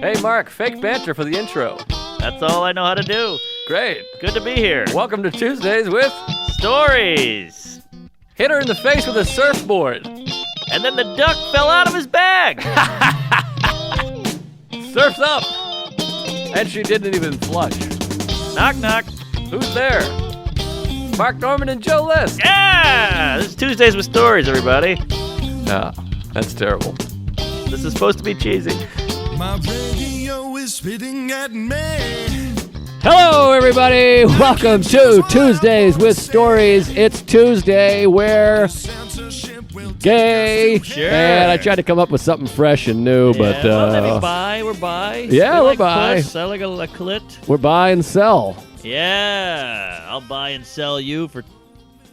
Hey, Mark, fake banter for the intro. That's all I know how to do. Great. Good to be here. Welcome to Tuesdays with Stories. Hit her in the face with a surfboard. And then the duck fell out of his bag. Surf's up. And she didn't even flush. Knock, knock. Who's there? Mark Norman and Joe List. Yeah! This is Tuesdays with Stories, everybody. Ah, that's terrible. This is supposed to be cheesy. My radio is spitting at me. Hello, everybody. Welcome to Tuesdays with Stories. It's Tuesday. We're gay. Sure. And I tried to come up with something fresh and new, but well, maybe buy. We're bi. Yeah, I we're like bi. Puss. I like a clit. we're buy and sell. Yeah. I'll buy and sell you for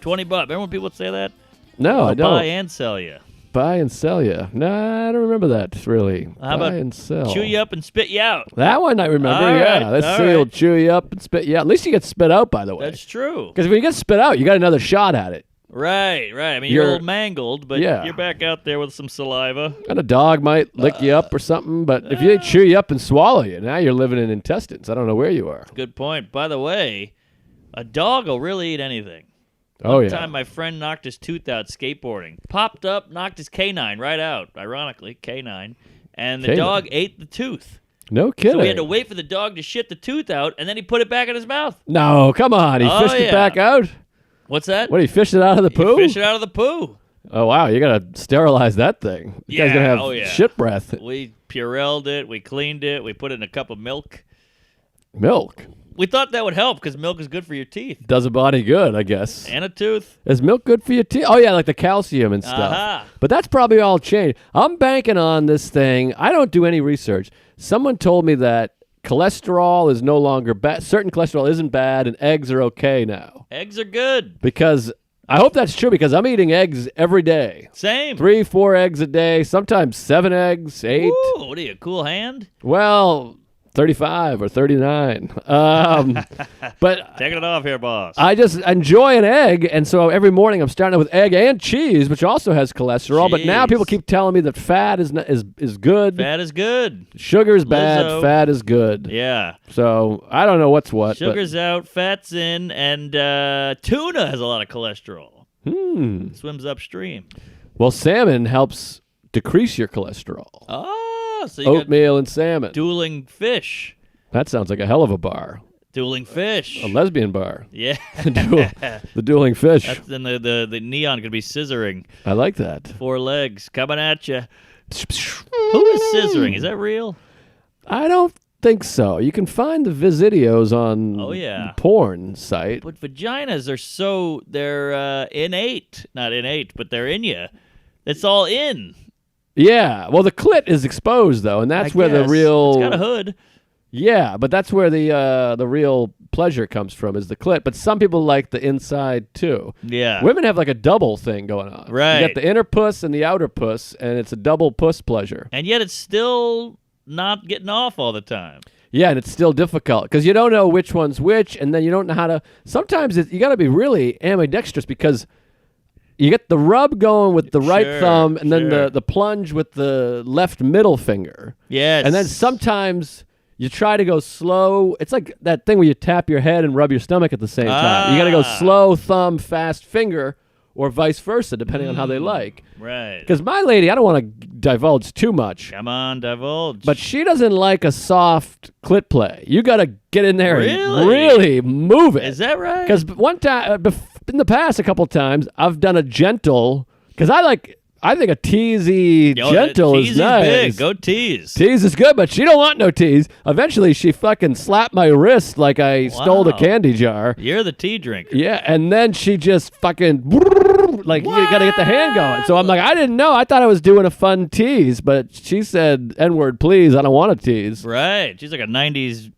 $20. Remember when people would say that? No, I don't. Buy and sell you. Buy and sell you. No, I don't remember that, really. How buy about and sell. chew you up and spit you out? That one I remember, All yeah. right, Let's all see, right. it'll chew you up and spit you out. At least you get spit out, by the way. That's true. Because when you get spit out, you got another shot at it. Right. I mean, you're a You're- little mangled, but yeah. you're back out there with some saliva. And a dog might lick you up or something, but if they chew you up and swallow you, now you're living in intestines. I don't know where you are. Good point. By the way, a dog will really eat anything. Oh, One yeah. time my friend knocked his tooth out skateboarding. Popped up, knocked his canine right out. Ironically, canine. And the Canine. dog ate the tooth. No kidding. So we had to wait for the dog to shit the tooth out, and then he put it back in his mouth. No, come on. He Oh, fished it yeah. back out? What's that? What, he fished it out of the You poo? fish it out of the poo. Oh, wow. You got to sterilize that thing. You guys Yeah, going to have oh, yeah. shit breath. We purelled it. We cleaned it. We put it in a cup of milk. Milk. We thought that would help because milk is good for your teeth Does a body good, I guess. and a tooth. Is milk good for your teeth? Oh, yeah, like the calcium and stuff. Uh-huh. But that's probably all changed. I'm banking on this thing. I don't do any research. Someone told me that cholesterol is no longer bad. Certain cholesterol isn't bad, and eggs are okay now. Eggs are good. Because I hope that's true because I'm eating eggs every day. Same. 3-4 eggs a day, sometimes 7 eggs, 8. Ooh, what are you, a cool hand? Well, 35 or 39. But Taking it off here, boss. I just enjoy an egg, and so every morning I'm starting out with egg and cheese, which also has cholesterol. But now Jeez. people keep telling me that fat is good, Fat is good. sugar's bad, Lizzo. fat is good. Yeah. So I don't know what's what. Sugar's out, fat's in, and tuna has a lot of cholesterol. But, Swims upstream. well, salmon helps decrease your cholesterol. Oh, so you Oatmeal and salmon. got dueling fish. That sounds like a hell of a bar, Dueling fish. a lesbian bar. Yeah. The dueling fish. That's, then the neon could be scissoring. I like that. 4 legs coming at you. Who is scissoring? Is that real? I don't think so. You can find the videos on Oh, yeah. porn site. But vaginas are they're innate. Not innate, but they're in you. It's all in. Yeah. Well, the clit is exposed though, and that's I where the guess. real It's got a hood. Yeah, but that's where the real pleasure comes from is the clit. But some people like the inside too. Yeah. Women have like a double thing going on. Right. You got the inner puss and the outer puss, and it's a double puss pleasure. And yet it's still not getting off all the time. Yeah, and it's still difficult because you don't know which one's which, and then you don't know how to. Sometimes you got to be really ambidextrous because you get the rub going with the right Sure, thumb, and then sure. the plunge with the left middle finger. Yes. And then sometimes you try to go slow. It's like that thing where you tap your head and rub your stomach at the same time. You got to go Ah. slow thumb, fast finger, or vice versa, depending on how they like. Right. Because my lady, I don't want to divulge too much, Come on, divulge. but she doesn't like a soft clit play. You got to get in there and Really? really move it. Is that right? Because one time, in the past, a couple times, I've done a gentle. Because I think a teasy gentle tease is nice. big. Go tease. Tease is good, but she don't want no tease. Eventually, she fucking slapped my wrist like I stole the Wow. candy jar. You're the tea drinker. Yeah, and then she just fucking like you got to get the hand going. So I'm like, I didn't know. I thought I was doing a fun tease, but she said N-word, please. I don't want to tease. Right. She's like a 90s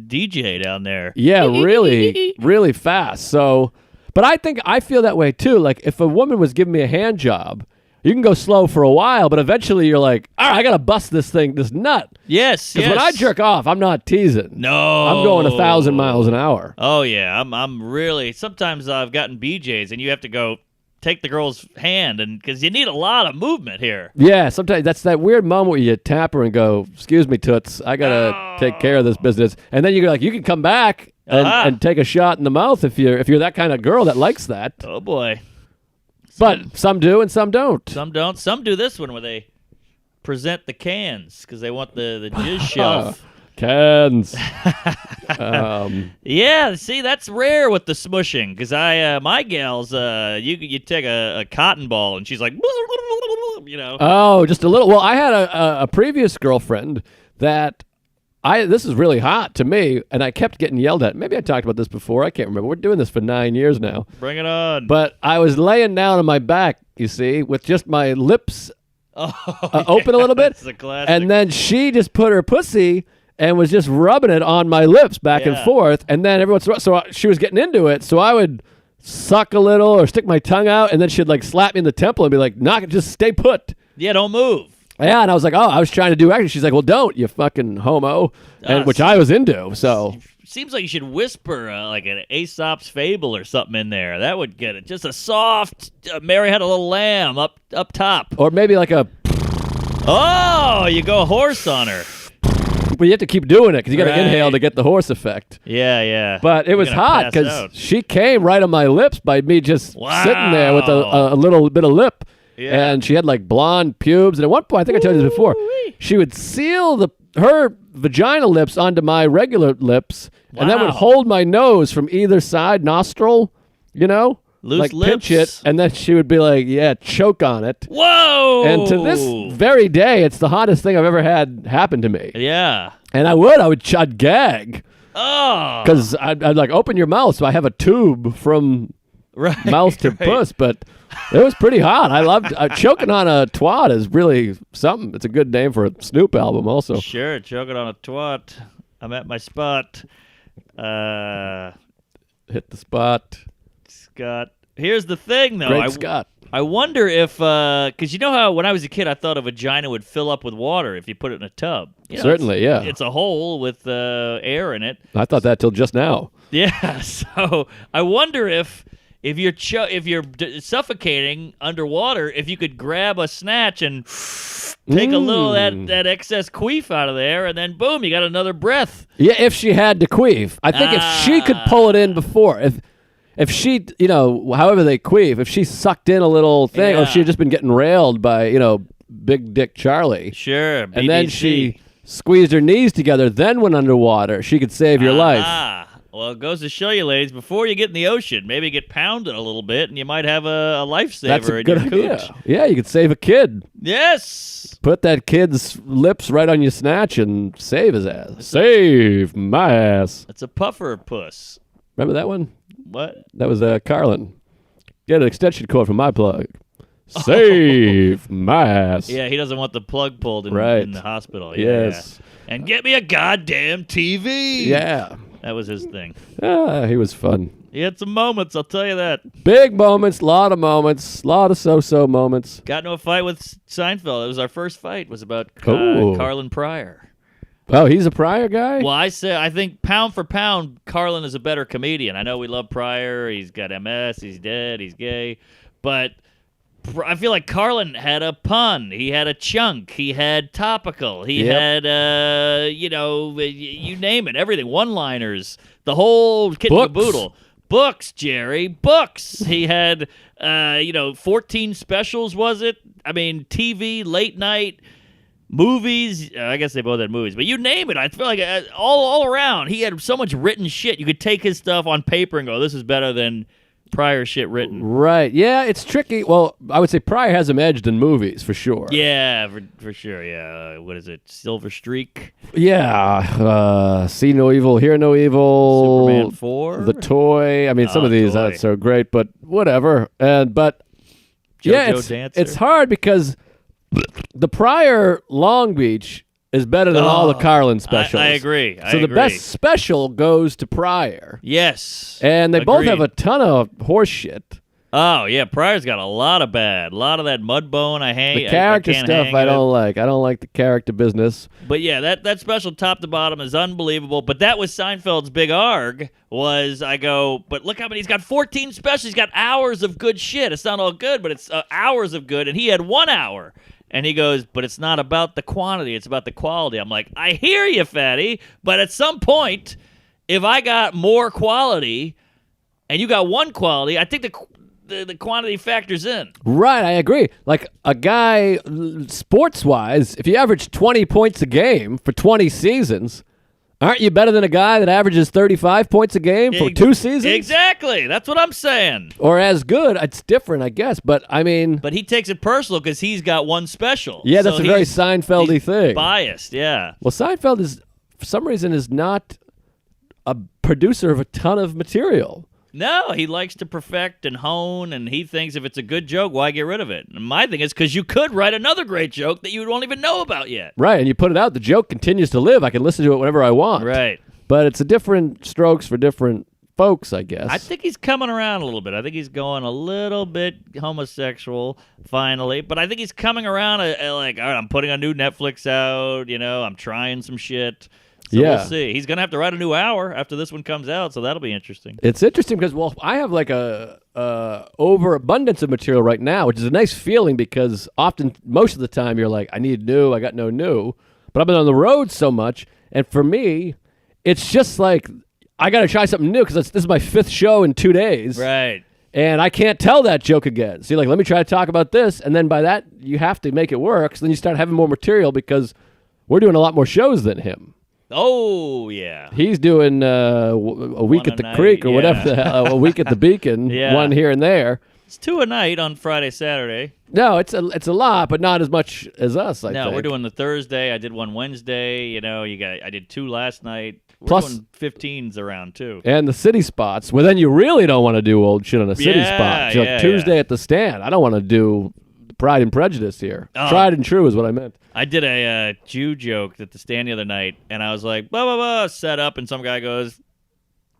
DJ down there. Yeah, really, really fast. So, but I feel that way too. Like if a woman was giving me a hand job, you can go slow for a while, but eventually you're like, all right, I got to bust this nut. Yes, Because yes. when I jerk off, I'm not teasing. No. I'm going 1,000 miles an hour. Oh, yeah. I'm really... Sometimes I've gotten BJs, and you have to go take the girl's hand, and because you need a lot of movement here. Yeah, sometimes that's that weird moment where you tap her and go, "Excuse me, toots, I gotta take care of this business," and then you're like, you can come back and take a shot in the mouth if you're that kind of girl that likes that. Oh boy! But some do and some don't. Some don't. Some do this one where they present the cans because they want the jizz shelf. Cans. Yeah, see, that's rare with the smushing because my gals, you take a cotton ball and she's like, you know. Oh, just a little. Well, I had a previous girlfriend that this is really hot to me, and I kept getting yelled at. Maybe I talked about this before. I can't remember. We're doing this for 9 years now. Bring it on. But I was laying down on my back, you see, with just my lips open a little bit. That's a classic. And then she just put her pussy and was just rubbing it on my lips back and forth. And then every once in a while, so she was getting into it. So I would suck a little or stick my tongue out, and then she'd like slap me in the temple and be like, "Knock it, just stay put." Yeah, don't move. Yeah, and I was like, "Oh, I was trying to do action." She's like, "Well, don't, you fucking homo," and which I was into. So seems like you should whisper like an Aesop's fable or something in there. That would get it. Just a soft Mary had a little lamb up top, or maybe like a. Oh, you go horse on her. But you have to keep doing it because you got to inhale to get the horse effect. Yeah. But it was hot because she came right on my lips by me just sitting there with a little bit of lip. Yeah. And she had like blonde pubes. And at one point, I think I told you this before, she would seal her vagina lips onto my regular lips and then would hold my nose from either side nostril, you know? Loose like lips. Pinch it, and then she would be like, "Yeah, choke on it." Whoa! And to this very day, it's the hottest thing I've ever had happen to me. Yeah. And I'd gag. Oh. Because I'd like open your mouth, so I have a tube from mouth to puss. But it was pretty hot. I loved choking on a twat is really something. It's a good name for a Snoop album, also. Sure, choking on a twat. I'm at my spot. Hit the spot. Scott. Here's the thing, though. Great Scott. I wonder if, because you know how when I was a kid, I thought a vagina would fill up with water if you put it in a tub. You know, certainly, yeah. It's a hole with air in it. I thought that till just now. Yeah, so I wonder if you're suffocating underwater, if you could grab a snatch and take a little of that excess queef out of there, and then boom, you got another breath. Yeah, if she had to queef. I think if she could pull it in before, if she, you know, however they queef, if she sucked in a little thing, or if she had just been getting railed by, you know, Big Dick Charlie. Sure, BBC. And then she squeezed her knees together, then went underwater, she could save your life. Well, it goes to show you, ladies, before you get in the ocean, maybe get pounded a little bit, and you might have a lifesaver. That's a in good your idea. cooch. Yeah, you could save a kid. Yes. Put that kid's lips right on your snatch and save his ass. Save my ass. It's a puffer puss. Remember that one? What? That was Carlin. Get an extension cord from my plug. Save my ass. Yeah, he doesn't want the plug pulled in the hospital. Yes. Yeah. And get me a goddamn TV. Yeah. That was his thing. He was fun. He had some moments, I'll tell you that. Big moments, lot of so-so moments. Got into a fight with Seinfeld. It was our first fight. It was about Carlin Pryor. Oh, he's a Pryor guy? Well, I think pound for pound, Carlin is a better comedian. I know we love Pryor. He's got MS. He's dead. He's gay. But I feel like Carlin had a pun. He had a chunk. He had topical. He had, you name it, everything. One-liners. The whole kit and caboodle. Books, Jerry. Books. He had, 14 specials, was it? I mean, TV, late night, movies. I guess they both had movies. But you name it. I feel like all around, he had so much written shit. You could take his stuff on paper and go, this is better than Pryor shit written. Right. Yeah, it's tricky. Well, I would say Pryor has him edged in movies, for sure. Yeah, for sure, yeah. What is it? Silver Streak? Yeah. See No Evil, Hear No Evil. Superman 4? The Toy. I mean, some of these aren't so great, but whatever. But it's hard because the Pryor Long Beach is better than all the Carlin specials. I agree. So the best special goes to Pryor. Yes. And they both have a ton of horse shit. Oh yeah, Pryor's got a lot of that mud bone. I hate The character I can't stuff hang I it. don't like. I don't like the character business. But yeah, that special top to bottom is unbelievable. But that was Seinfeld's big arg. But look how many he's got. 14 specials. He's got hours of good shit. It's not all good, but it's hours of good. And he had 1 hour. And he goes, but it's not about the quantity. It's about the quality. I'm like, I hear you, fatty. But at some point, if I got more quality and you got one quality, I think the quantity factors in. Right, I agree. Like a guy, sports-wise, if you average 20 points a game for 20 seasons, aren't you better than a guy that averages 35 points a game for 2 seasons? Exactly. That's what I'm saying. Or as good. It's different, I guess. But, I mean... But he takes it personal because he's got one special. Yeah, that's So a very he's Seinfeld-y thing. Biased, yeah. Well, Seinfeld is, for some reason, is not a producer of a ton of material. No, he likes to perfect and hone, and he thinks if it's a good joke, why get rid of it? And my thing is because you could write another great joke that you won't even know about yet. Right, and you put it out, the joke continues to live. I can listen to it whenever I want. Right. But it's a different strokes for different folks, I guess. I think he's coming around a little bit. I think he's going a little bit homosexual finally, but I think he's coming around like, all right, I'm putting a new Netflix out, I'm trying some shit. So we'll see. He's going to have to write a new hour after this one comes out, so that'll be interesting. It's interesting because, I have like a overabundance of material right now, which is a nice feeling because most of the time you're like, I need new, I got no new. But I've been on the road so much, and for me, it's just like, I got to try something new because this is my 5th show in 2 days. Right. And I can't tell that joke again. So you're like, let me try to talk about this. And then by that, you have to make it work. So then you start having more material because we're doing a lot more shows than him. Oh, yeah. He's doing a week One at the a night, Creek or yeah. whatever the hell, a week at the Beacon, Yeah. one here and there. It's 2 a night on Friday, Saturday. No, it's a lot, but not as much as us, I No, think. we're doing the Thursday. I did one Wednesday. I did 2 last night. We're Plus- doing 15s around, too. And the city spots, well, then you really don't want to do old shit on a city Yeah, spot. Like yeah, Tuesday yeah. at the Stand. I don't want to do Pride and Prejudice here. Oh. Tried and true is what I meant. I did a Jew joke at the Stand the other night, and I was like, blah, blah, blah, set up, and some guy goes,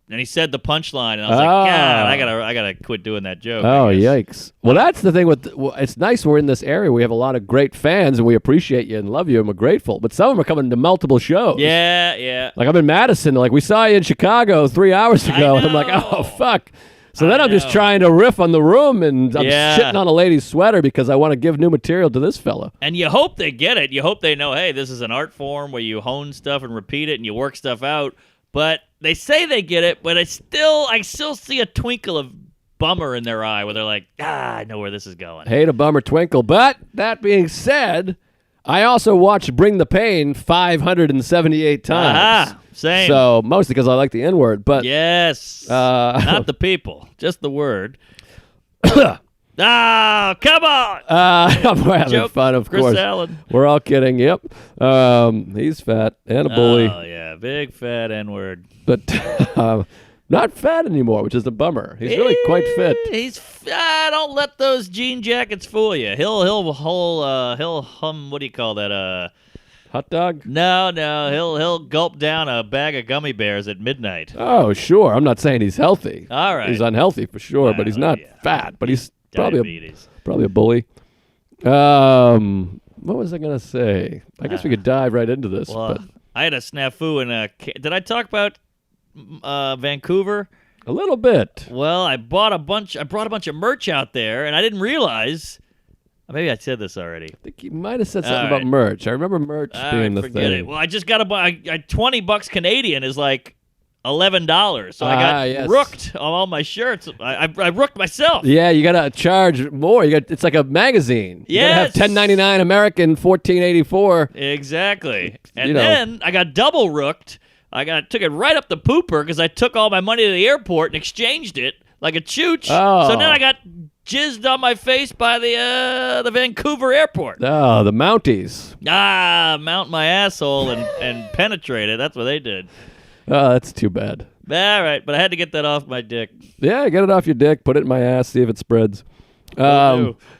and he said the punchline, and I was like, God, I gotta quit doing that joke. Oh, I guess. yikes. Well, that's the thing it's nice we're in this area. We have a lot of great fans, and we appreciate you and love you, and we're grateful. But some of them are coming to multiple shows. Yeah. Like I'm in Madison, like we saw you in Chicago 3 hours ago, and I'm like, oh, fuck. So then I'm just trying to riff on the room, and I'm shitting on a lady's sweater because I want to give new material to this fella. And you hope they get it. You hope they know, hey, this is an art form where you hone stuff and repeat it and you work stuff out. But they say they get it, but I still see a twinkle of bummer in their eye where they're like, I know where this is going. Hate a bummer twinkle. But that being said, I also watched Bring the Pain 578 times. Aha, same. So mostly because I like the N-word. But Yes. Not the people, just the word. Ah, come on. we're having Joke, fun, of Chris course. Allen. We're all kidding. Yep. He's fat and a bully, Oh, yeah, big fat N-word. but not fat anymore, which is a bummer. He's really quite fit. Don't let those jean jackets fool you. He'll hum. What do you call that? Hot dog? No. He'll gulp down a bag of gummy bears at midnight. Oh, sure. I'm not saying he's healthy. All right. He's unhealthy for sure, but he's not fat. But he's probably Diabetes. a bully. What was I gonna say? I guess we could dive right into this. Well, But I had a snafu in did I talk about Vancouver? a little bit. Well, I brought a bunch of merch out there, and I didn't realize. Maybe I said this already. I think you might have said something All about right. merch. I remember merch All being right, the forget thing. it. Well, I just got to buy $20 Canadian is like $11, so I got yes. rooked on all my shirts. I rooked myself. Yeah, you gotta charge more. It's like a magazine. You gotta have Yes. $10.99 American, $14.84. Exactly. And You know. then I got double rooked. Took it right up the pooper because I took all my money to the airport and exchanged it like a chooch. Oh. So then I got jizzed on my face by the Vancouver airport. Oh, the Mounties. Mount my asshole and penetrate it. That's what they did. Oh, that's too bad. All right, but I had to get that off my dick. Yeah, get it off your dick, put it in my ass, see if it spreads. do.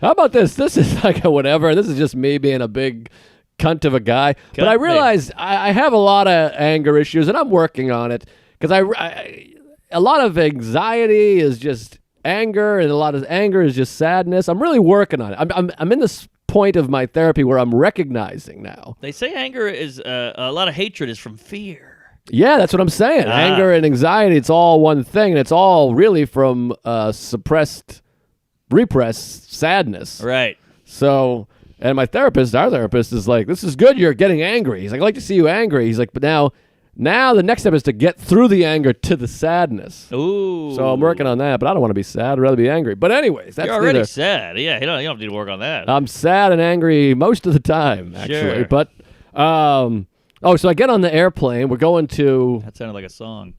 How about this? This is like a whatever. This is just me being a big cunt of a guy. But I Cunt me. realized I have a lot of anger issues, and I'm working on it because a lot of anxiety is just anger, and a lot of anger is just sadness. I'm really working on it. I'm in this point of my therapy where I'm recognizing now. They say anger is a lot of hatred is from fear. Yeah, that's what I'm saying. Anger and anxiety, it's all one thing, and it's all really from repressed sadness. Right. So, and our therapist is like, this is good, you're getting angry. He's like, I like to see you angry. He's like, but now the next step is to get through the anger to the sadness. Ooh. So I'm working on that, but I don't want to be sad. I'd rather be angry. But anyways, that's You're already sad. Yeah, you don't need to work on that. I'm sad and angry most of the time, actually. Sure. But, so I get on the airplane. We're going to... That sounded like a song.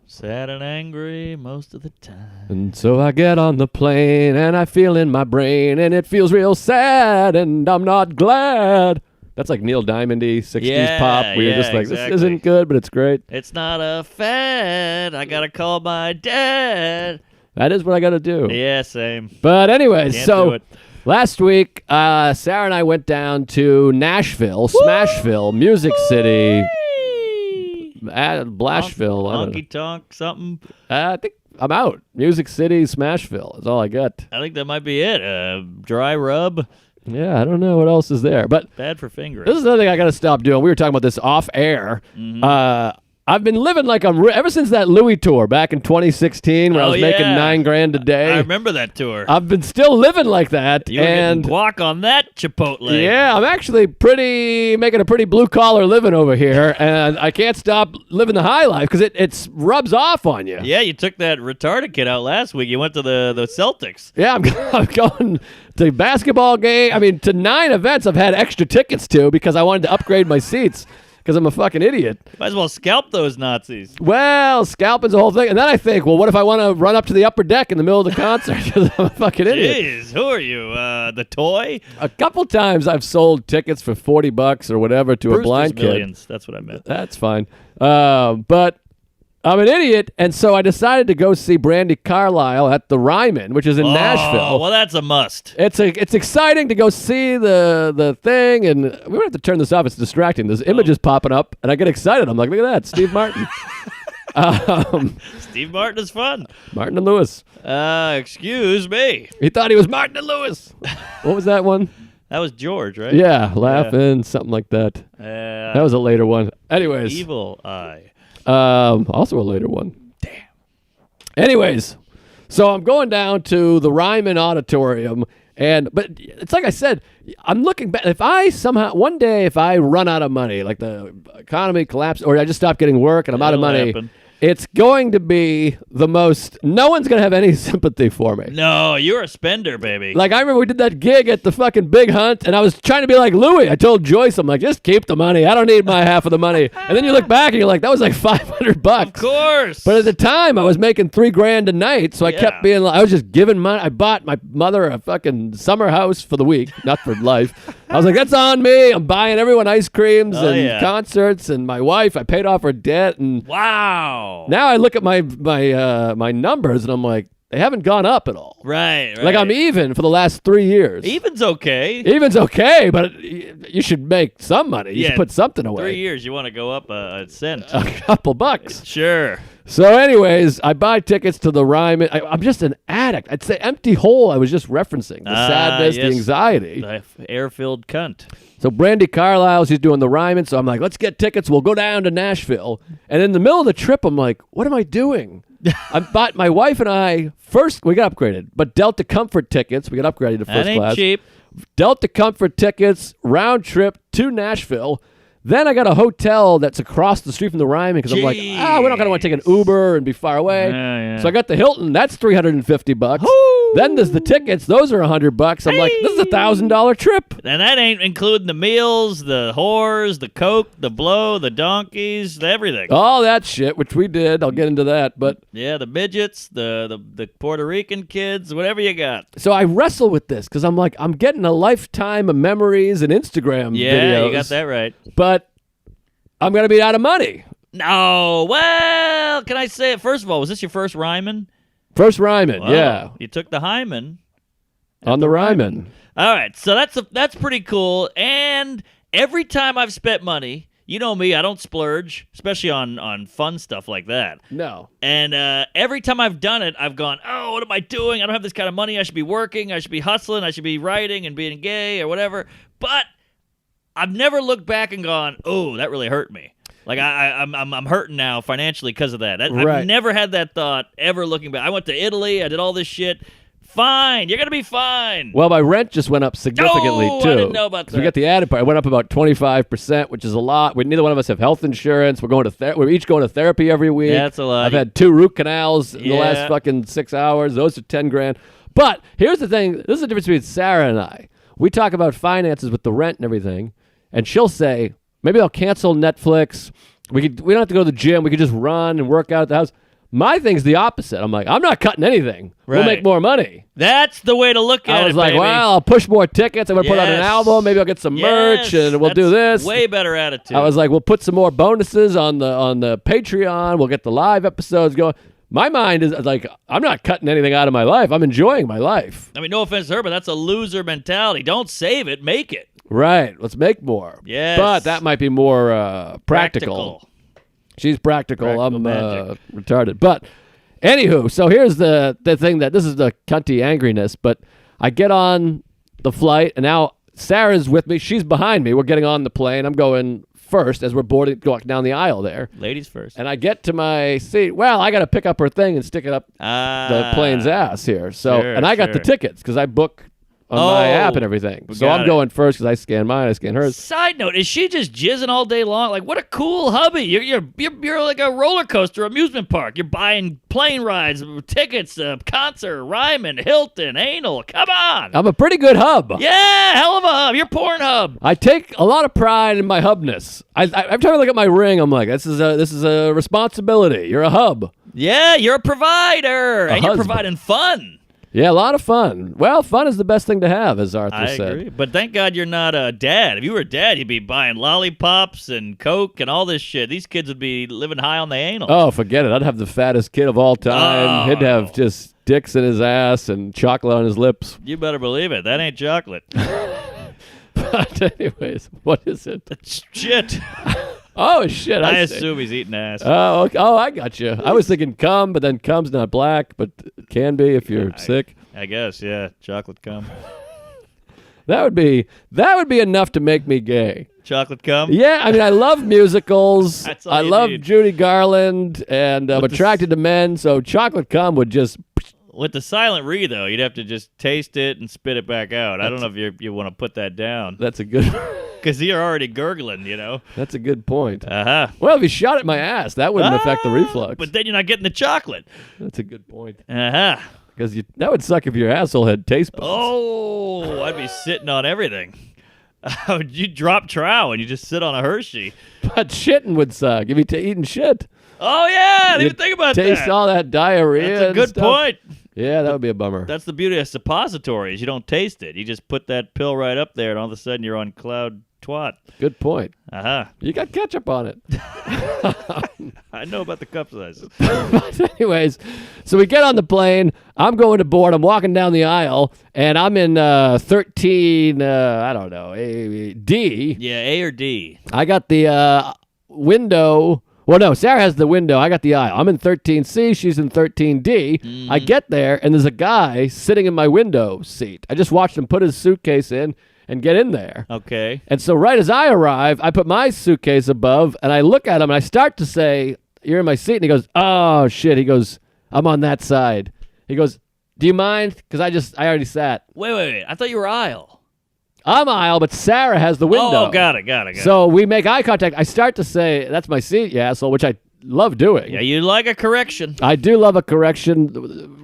Sad and angry most of the time. And so I get on the plane, and I feel in my brain, and it feels real sad, and I'm not glad. That's like Neil Diamond-y, 60s pop, where you're just like, exactly. This isn't good, but it's great. It's not a fad. I got to call my dad. That is what I got to do. Yeah, same. But anyways, Can't do so it. last week, Sarah and I went down to Nashville, Smashville, Music City, Blashville. I don't know. Honky tonk something. I think I'm out. Music City, Smashville is all I got. I think that might be it. Dry rub. Yeah, I don't know what else is there. But Bad for fingering. this is another thing I got to stop doing. We were talking about this off air. I've been living like ever since that Louis tour back in 2016 where I was making $9,000 a day. I remember that tour. I've been still living like that. You were getting guac on that Chipotle. Yeah, I'm actually making a pretty blue collar living over here, and I can't stop living the high life because it rubs off on you. Yeah, you took that retarded kid out last week. You went to the Celtics. Yeah, I'm going to basketball game. I mean, to 9 events I've had extra tickets to because I wanted to upgrade my seats. Because I'm a fucking idiot. Might as well scalp those Nazis. Well, scalping's the whole thing. And then I think, well, what if I want to run up to the upper deck in the middle of the concert? Because I'm a fucking idiot. Jeez, who are you? The toy? A couple times I've sold tickets for $40 or whatever to a blind kid. Millions. That's what I meant. That's fine. But I'm an idiot, and so I decided to go see Brandi Carlisle at the Ryman, which is in Nashville. Oh, well, that's a must. It's exciting to go see the thing, and we don't have to turn this off. It's distracting. There's images popping up, and I get excited. I'm like, look at that, Steve Martin. Steve Martin is fun. Martin and Lewis. Excuse me. He thought he was Martin and Lewis. What was that one? That was George, right? Yeah, laughing, something like that. That was a later one. Anyways. Evil Eye. Also a later one. Damn. Anyways, so I'm going down to the Ryman Auditorium, but it's like I said, I'm looking back. If I one day run out of money, like the economy collapses, or I just stop getting work and I'm out of money, happen. it's going to be the most. No one's going to have any sympathy for me. No, you're a spender, baby. Like, I remember we did that gig at the fucking Big Hunt, and I was trying to be like Louis. I told Joyce, I'm like, just keep the money. I don't need my half of the money. And then you look back, and you're like, that was like $500. Of course. But at the time, I was making $3,000 a night, so I kept being like, I was just giving money. I bought my mother a fucking summer house for the week, not for life. I was like, that's on me. I'm buying everyone ice creams and concerts, and my wife, I paid off her debt. And wow. now I look at my numbers, and I'm like, they haven't gone up at all. Right. Like, I'm even for the last 3 years. Even's okay. Even's okay, but you should make some money. You should put something away. 3 years, you want to go up a cent. A couple bucks. Sure. So anyways, I buy tickets to the Ryman. I'm just an addict. It's the empty hole I was just referencing. The sadness, the anxiety. The air-filled cunt. So Brandi Carlisle, she's doing the Ryman. So I'm like, let's get tickets. We'll go down to Nashville. And in the middle of the trip, I'm like, what am I doing? I bought my wife and I first. We got upgraded, but Delta Comfort tickets. We got upgraded to first That ain't class. cheap. Delta Comfort tickets, round trip to Nashville. Then I got a hotel that's across the street from the Ryman because I'm like, we don't gotta want to take an Uber and be far away. Yeah. So I got the Hilton. That's $350. Woo! Then there's the tickets. Those are $100. I'm like, this is a $1,000 trip. And that ain't including the meals, the whores, the coke, the blow, the donkeys, everything. All that shit, which we did. I'll get into that. But yeah, the midgets, the Puerto Rican kids, whatever you got. so I wrestle with this because I'm like, I'm getting a lifetime of memories and Instagram videos. Yeah, you got that right. But I'm gonna be out of money. No, well, can I say it? First of all, was this your first Ryman? First Ryman, Wow. yeah, You took the Hyman. on the Ryman. All right, so that's pretty cool. And every time I've spent money, You know me, I don't splurge, especially on fun stuff like that. No. And every time I've done it, I've gone, oh, what am I doing? I don't have this kind of money. I should be working. I should be hustling. I should be writing and being gay or whatever. But I've never looked back and gone, oh, that really hurt me. Like I'm hurting now financially because of that. Right. I've never had that thought ever looking back. I went to Italy. I did all this shit. Fine. You're going to be fine. Well, my rent just went up significantly, too. I didn't know about that. We got the added part. It went up about 25%, which is a lot. Neither one of us have health insurance. We're each going to therapy every week. Yeah, that's a lot. I've had 2 root canals in the last fucking 6 hours. Those are $10,000. But here's the thing. This is the difference between Sarah and I. We talk about finances with the rent and everything, and she'll say, maybe I'll cancel Netflix. We don't have to go to the gym. We could just run and work out at the house. My thing's the opposite. I'm like, I'm not cutting anything. Right. We'll make more money. That's the way to look at it, I was like, baby. well, I'll push more tickets. I'm going to put out an album. Maybe I'll get some merch, and we'll do this. Way better attitude. I was like, we'll put some more bonuses on the Patreon. We'll get the live episodes going. My mind is like, I'm not cutting anything out of my life. I'm enjoying my life. I mean, no offense to her, but that's a loser mentality. Don't save it. Make it. Right. Let's make more. Yes. But that might be more practical. She's practical. I'm retarded. But anywho, so here's the thing that this is the cunty angriness, but I get on the flight, and now Sarah's with me. She's behind me. We're getting on the plane. I'm going first as we're going down the aisle there. Ladies first. And I get to my seat. Well, I got to pick up her thing and stick it up the plane's ass here. So, and I got the tickets because I book on my app and everything. So I'm going first because I scan mine, I scan hers. Side note, is she just jizzing all day long? Like, what a cool hubby. You're like a roller coaster amusement park. You're buying plane rides, tickets, concert, Ryman, Hilton, anal. Come on. I'm a pretty good hub. Yeah, hell of a hub. You're Pornhub. I take a lot of pride in my hubness. Every time I look at my ring, I'm like, this is a responsibility. You're a hub. Yeah, you're a provider. And you're providing fun. Yeah, a lot of fun. Well, fun is the best thing to have, as Arthur said. I agree. But thank God you're not a dad. If you were a dad, you'd be buying lollipops and Coke and all this shit. These kids would be living high on the anal. Oh, forget it. I'd have the fattest kid of all time. He'd have just dicks in his ass and chocolate on his lips. You better believe it. That ain't chocolate. But anyways, what is it? Shit. Oh, shit. I assume he's eating ass. Oh, okay. Oh, I got you. I was thinking cum, but then cum's not black, but it can be if you're sick. I guess, yeah. Chocolate cum. That would be enough to make me gay. Chocolate cum? Yeah, I mean, I love musicals. That's all I you love need. Judy Garland, and I'm attracted to men, so chocolate cum would just... With the silent re, though, you'd have to just taste it and spit it back out. I don't know if you want to put that down. That's a good... Because you're already gurgling, you know? That's a good point. Uh-huh. Well, if you shot at my ass, that wouldn't affect the reflux. But then you're not getting the chocoled. That's a good point. Uh-huh. Because that would suck if your asshole had taste buds. Oh, I'd be sitting on everything. You drop trow and you just sit on a Hershey. But shitting would suck if you eating shit. Oh, yeah. I didn't even think about that. Taste all that diarrhea. That's a good point. Yeah, that would be a bummer. That's the beauty of suppositories. You don't taste it. You just put that pill right up there, and all of a sudden you're on cloud twat. Good point. Uh-huh. You got ketchup on it. I know about the cup sizes. But anyways, so we get on the plane. I'm going to board. I'm walking down the aisle, and I'm in 13, I don't know, D. Yeah, A or D. I got the window. Well, no, Sarah has the window. I got the aisle. I'm in 13C. She's in 13D. I get there, and there's a guy sitting in my window seat. I just watched him put his suitcase in and get in there. Okay. And so right as I arrive, I put my suitcase above, and I look at him, and I start to say, you're in my seat. And he goes, oh, shit. He goes, I'm on that side. He goes, do you mind? Because I already sat. Wait. I thought you were aisle. I'm aisle, but Sarah has the window. Oh, got it. So we make eye contact. I start to say, that's my seat, you asshole, which I love doing. Yeah, you like a correction. I do love a correction.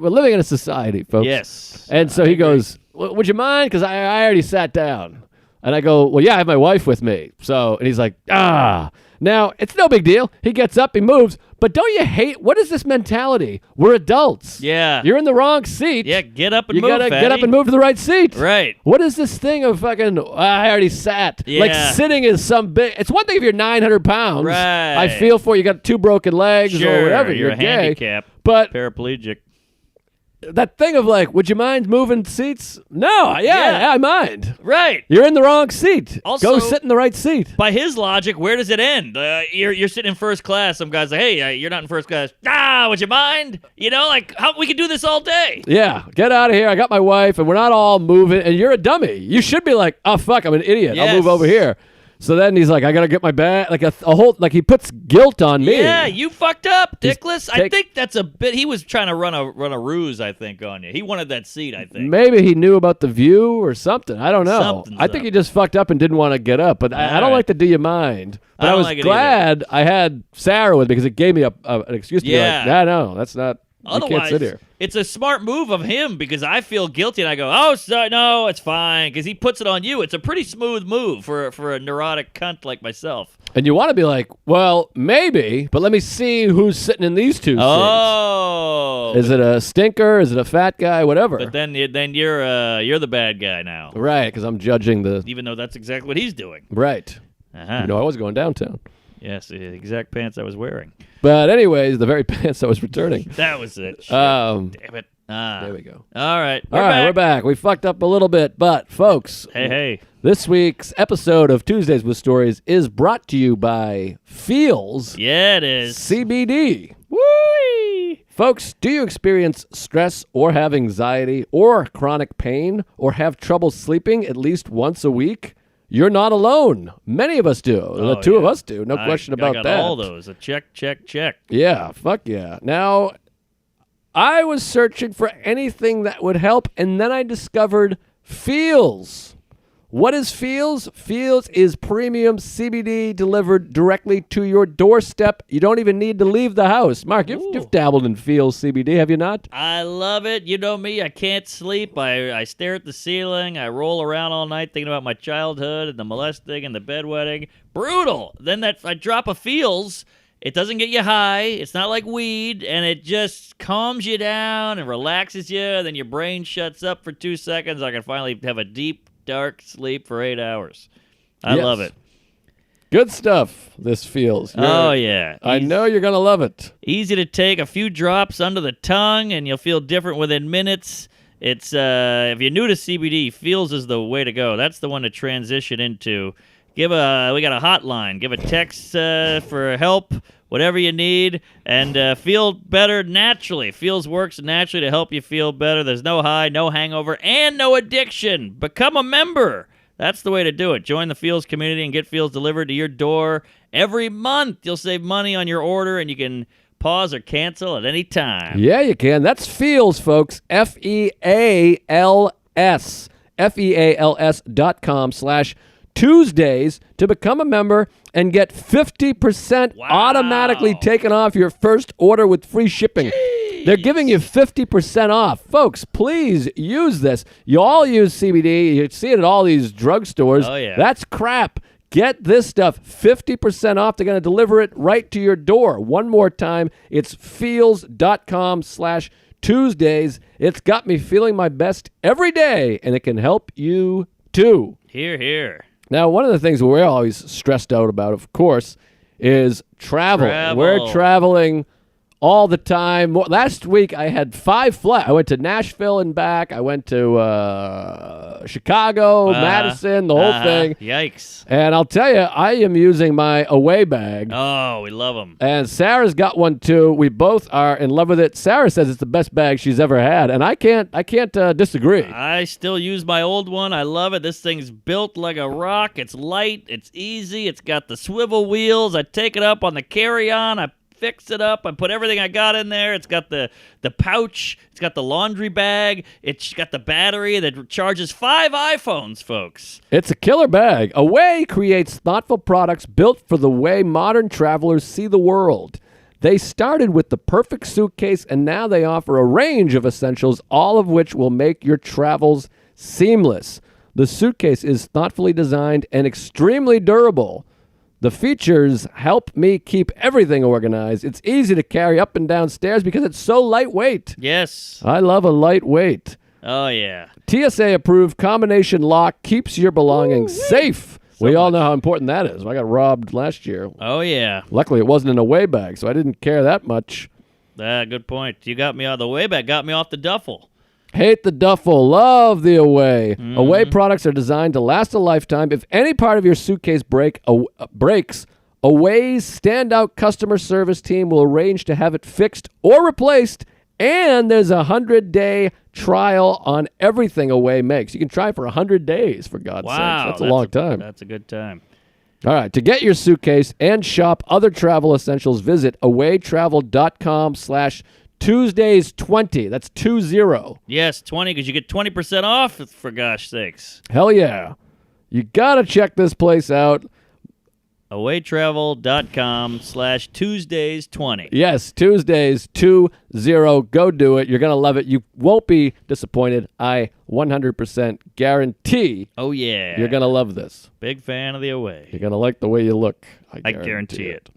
We're living in a society, folks. Yes. And so he goes, would you mind? Because I already sat down. And I go, well, yeah, I have my wife with me. So, and he's like, Now, it's no big deal. He gets up, he moves. But don't you hate, what is this mentality? We're adults. Yeah. You're in the wrong seat. Yeah, get up and you move, gotta fatty. get up and move to the right seat. Right. What is this thing of fucking, I already sat. Yeah. Like sitting is some big, it's one thing if you're 900 pounds. Right. I feel for you got 2 broken legs Sure, or whatever. you're a gay. handicap. But Paraplegic. that thing of like, would you mind moving seats? No, yeah, I mind. Right. You're in the wrong seat. Also, go sit in the right seat. By his logic, where does it end? You're sitting in first class. Some guy's like, hey, you're not in first class. Would you mind? Like, we could do this all day. Yeah, get out of here. I got my wife, and we're not all moving, and you're a dummy. You should be like, oh, fuck, I'm an idiot. Yes. I'll move over here. So then he's like, I got to get my bag. Like a whole, like he puts guilt on me. Yeah, you fucked up, Dickless. I think that's a bit, he was trying to run a ruse, I think, on you. He wanted that seat, I think. Maybe he knew about the view or something. I don't know. Something's I think up. he just fucked up and didn't want to get up. But I don't like the do you mind. But I don't was like it glad I had Sarah with me because it gave me an excuse to be like, no, that's not, you can't Otherwise, sit here. it's a smart move of him because I feel guilty and I go, oh, sorry, no, it's fine, because he puts it on you. It's a pretty smooth move for a neurotic cunt like myself. And you want to be like, well, maybe, but let me see who's sitting in these two seats. Oh. Is it a stinker? Is it a fat guy? Whatever. But then you're the bad guy now. Right, because I'm judging the... Even though that's exactly what he's doing. Right. Uh-huh. I was going downtown. Yes, the exact pants I was wearing. But anyways, the very pants I was returning. That was it. Shit. Damn it. There we go. All right. We're back. We fucked up a little bit, but folks. Hey. This week's episode of Tuesdays with Stories is brought to you by Feels. Yeah, it is. CBD. Woo! Folks, do you experience stress or have anxiety or chronic pain or have trouble sleeping at least once a week? You're not alone. Many of us do. The two of us do. No question about I got that. all those. A check. Yeah, fuck yeah. Now, I was searching for anything that would help, and then I discovered Feels. What is Feels? Feels is premium CBD delivered directly to your doorstep. You don't even need to leave the house. Mark, you've dabbled in Feels CBD, have you not? I love it. You know me. I can't sleep. I stare at the ceiling. I roll around all night thinking about my childhood and the molesting and the bedwetting. Brutal. Then I drop a Feels. It doesn't get you high. It's not like weed, and it just calms you down and relaxes you. Then your brain shuts up for 2 seconds. I can finally have a deep, dark sleep for 8 hours. I love it. Good stuff, this Feels. Yeah. I know you're going to love it. Easy to take. A few drops under the tongue, and you'll feel different within minutes. It's if you're new to CBD, Feels is the way to go. That's the one to transition into. We got a hotline. Give a text for help, whatever you need, and feel better naturally. Feels works naturally to help you feel better. There's no high, no hangover, and no addiction. Become a member. That's the way to do it. Join the Feels community and get Feels delivered to your door every month. You'll save money on your order, and you can pause or cancel at any time. Yeah, you can. That's Feels, folks. FEALS. FEALS.com/Tuesdays to become a member and get 50% automatically taken off your first order with free shipping. Jeez. They're giving you 50% off. Folks, please use this. You all use CBD. You see it at all these drugstores. Oh, yeah. That's crap. Get this stuff 50% off. They're going to deliver it right to your door. One more time, it's feels.com/Tuesdays. It's got me feeling my best every day, and it can help you too. Hear, hear. Now, one of the things we're always stressed out about, of course, is travel. We're traveling all the time. Last week, I had 5 flights. I went to Nashville and back. I went to Chicago, Madison, the whole thing. Yikes. And I'll tell you, I am using my away bag. Oh, we love them. And Sarah's got one, too. We both are in love with it. Sarah says it's the best bag she's ever had, and I can't disagree. I still use my old one. I love it. This thing's built like a rock. It's light. It's easy. It's got the swivel wheels. I take it up on the carry-on. I fix it up. I put everything I got in there. It's got the pouch. It's got the laundry bag. It's got the battery that charges 5 iPhones, folks. It's a killer bag. Away creates thoughtful products built for the way modern travelers see the world. They started with the perfect suitcase, and now they offer a range of essentials, all of which will make your travels seamless. The suitcase is thoughtfully designed and extremely durable. The features help me keep everything organized. It's easy to carry up and down stairs because it's so lightweight. Yes. I love a lightweight. Oh, yeah. TSA-approved combination lock keeps your belongings safe. We all know how important that is. I got robbed last year. Oh, yeah. Luckily, it wasn't in a away bag, so I didn't care that much. Good point. You got me on the way back. Got me off the duffel. Hate the duffel. Love the Away. Away products are designed to last a lifetime. If any part of your suitcase breaks, Away's standout customer service team will arrange to have it fixed or replaced. And there's a 100-day trial on everything Away makes. You can try for 100 days, for God's sakes. That's a long time. That's a good time. All right. To get your suitcase and shop other travel essentials, visit awaytravel.com/Tuesdays20. That's 20. Yes, 20, because you get 20% off, for gosh sakes. Hell yeah. You got to check this place out. awaytravel.com/Tuesdays20. Yes, Tuesdays20. Go do it. You're going to love it. You won't be disappointed. I 100% guarantee. Oh, yeah. You're going to love this. Big fan of the Away. You're going to like the way you look. I guarantee it.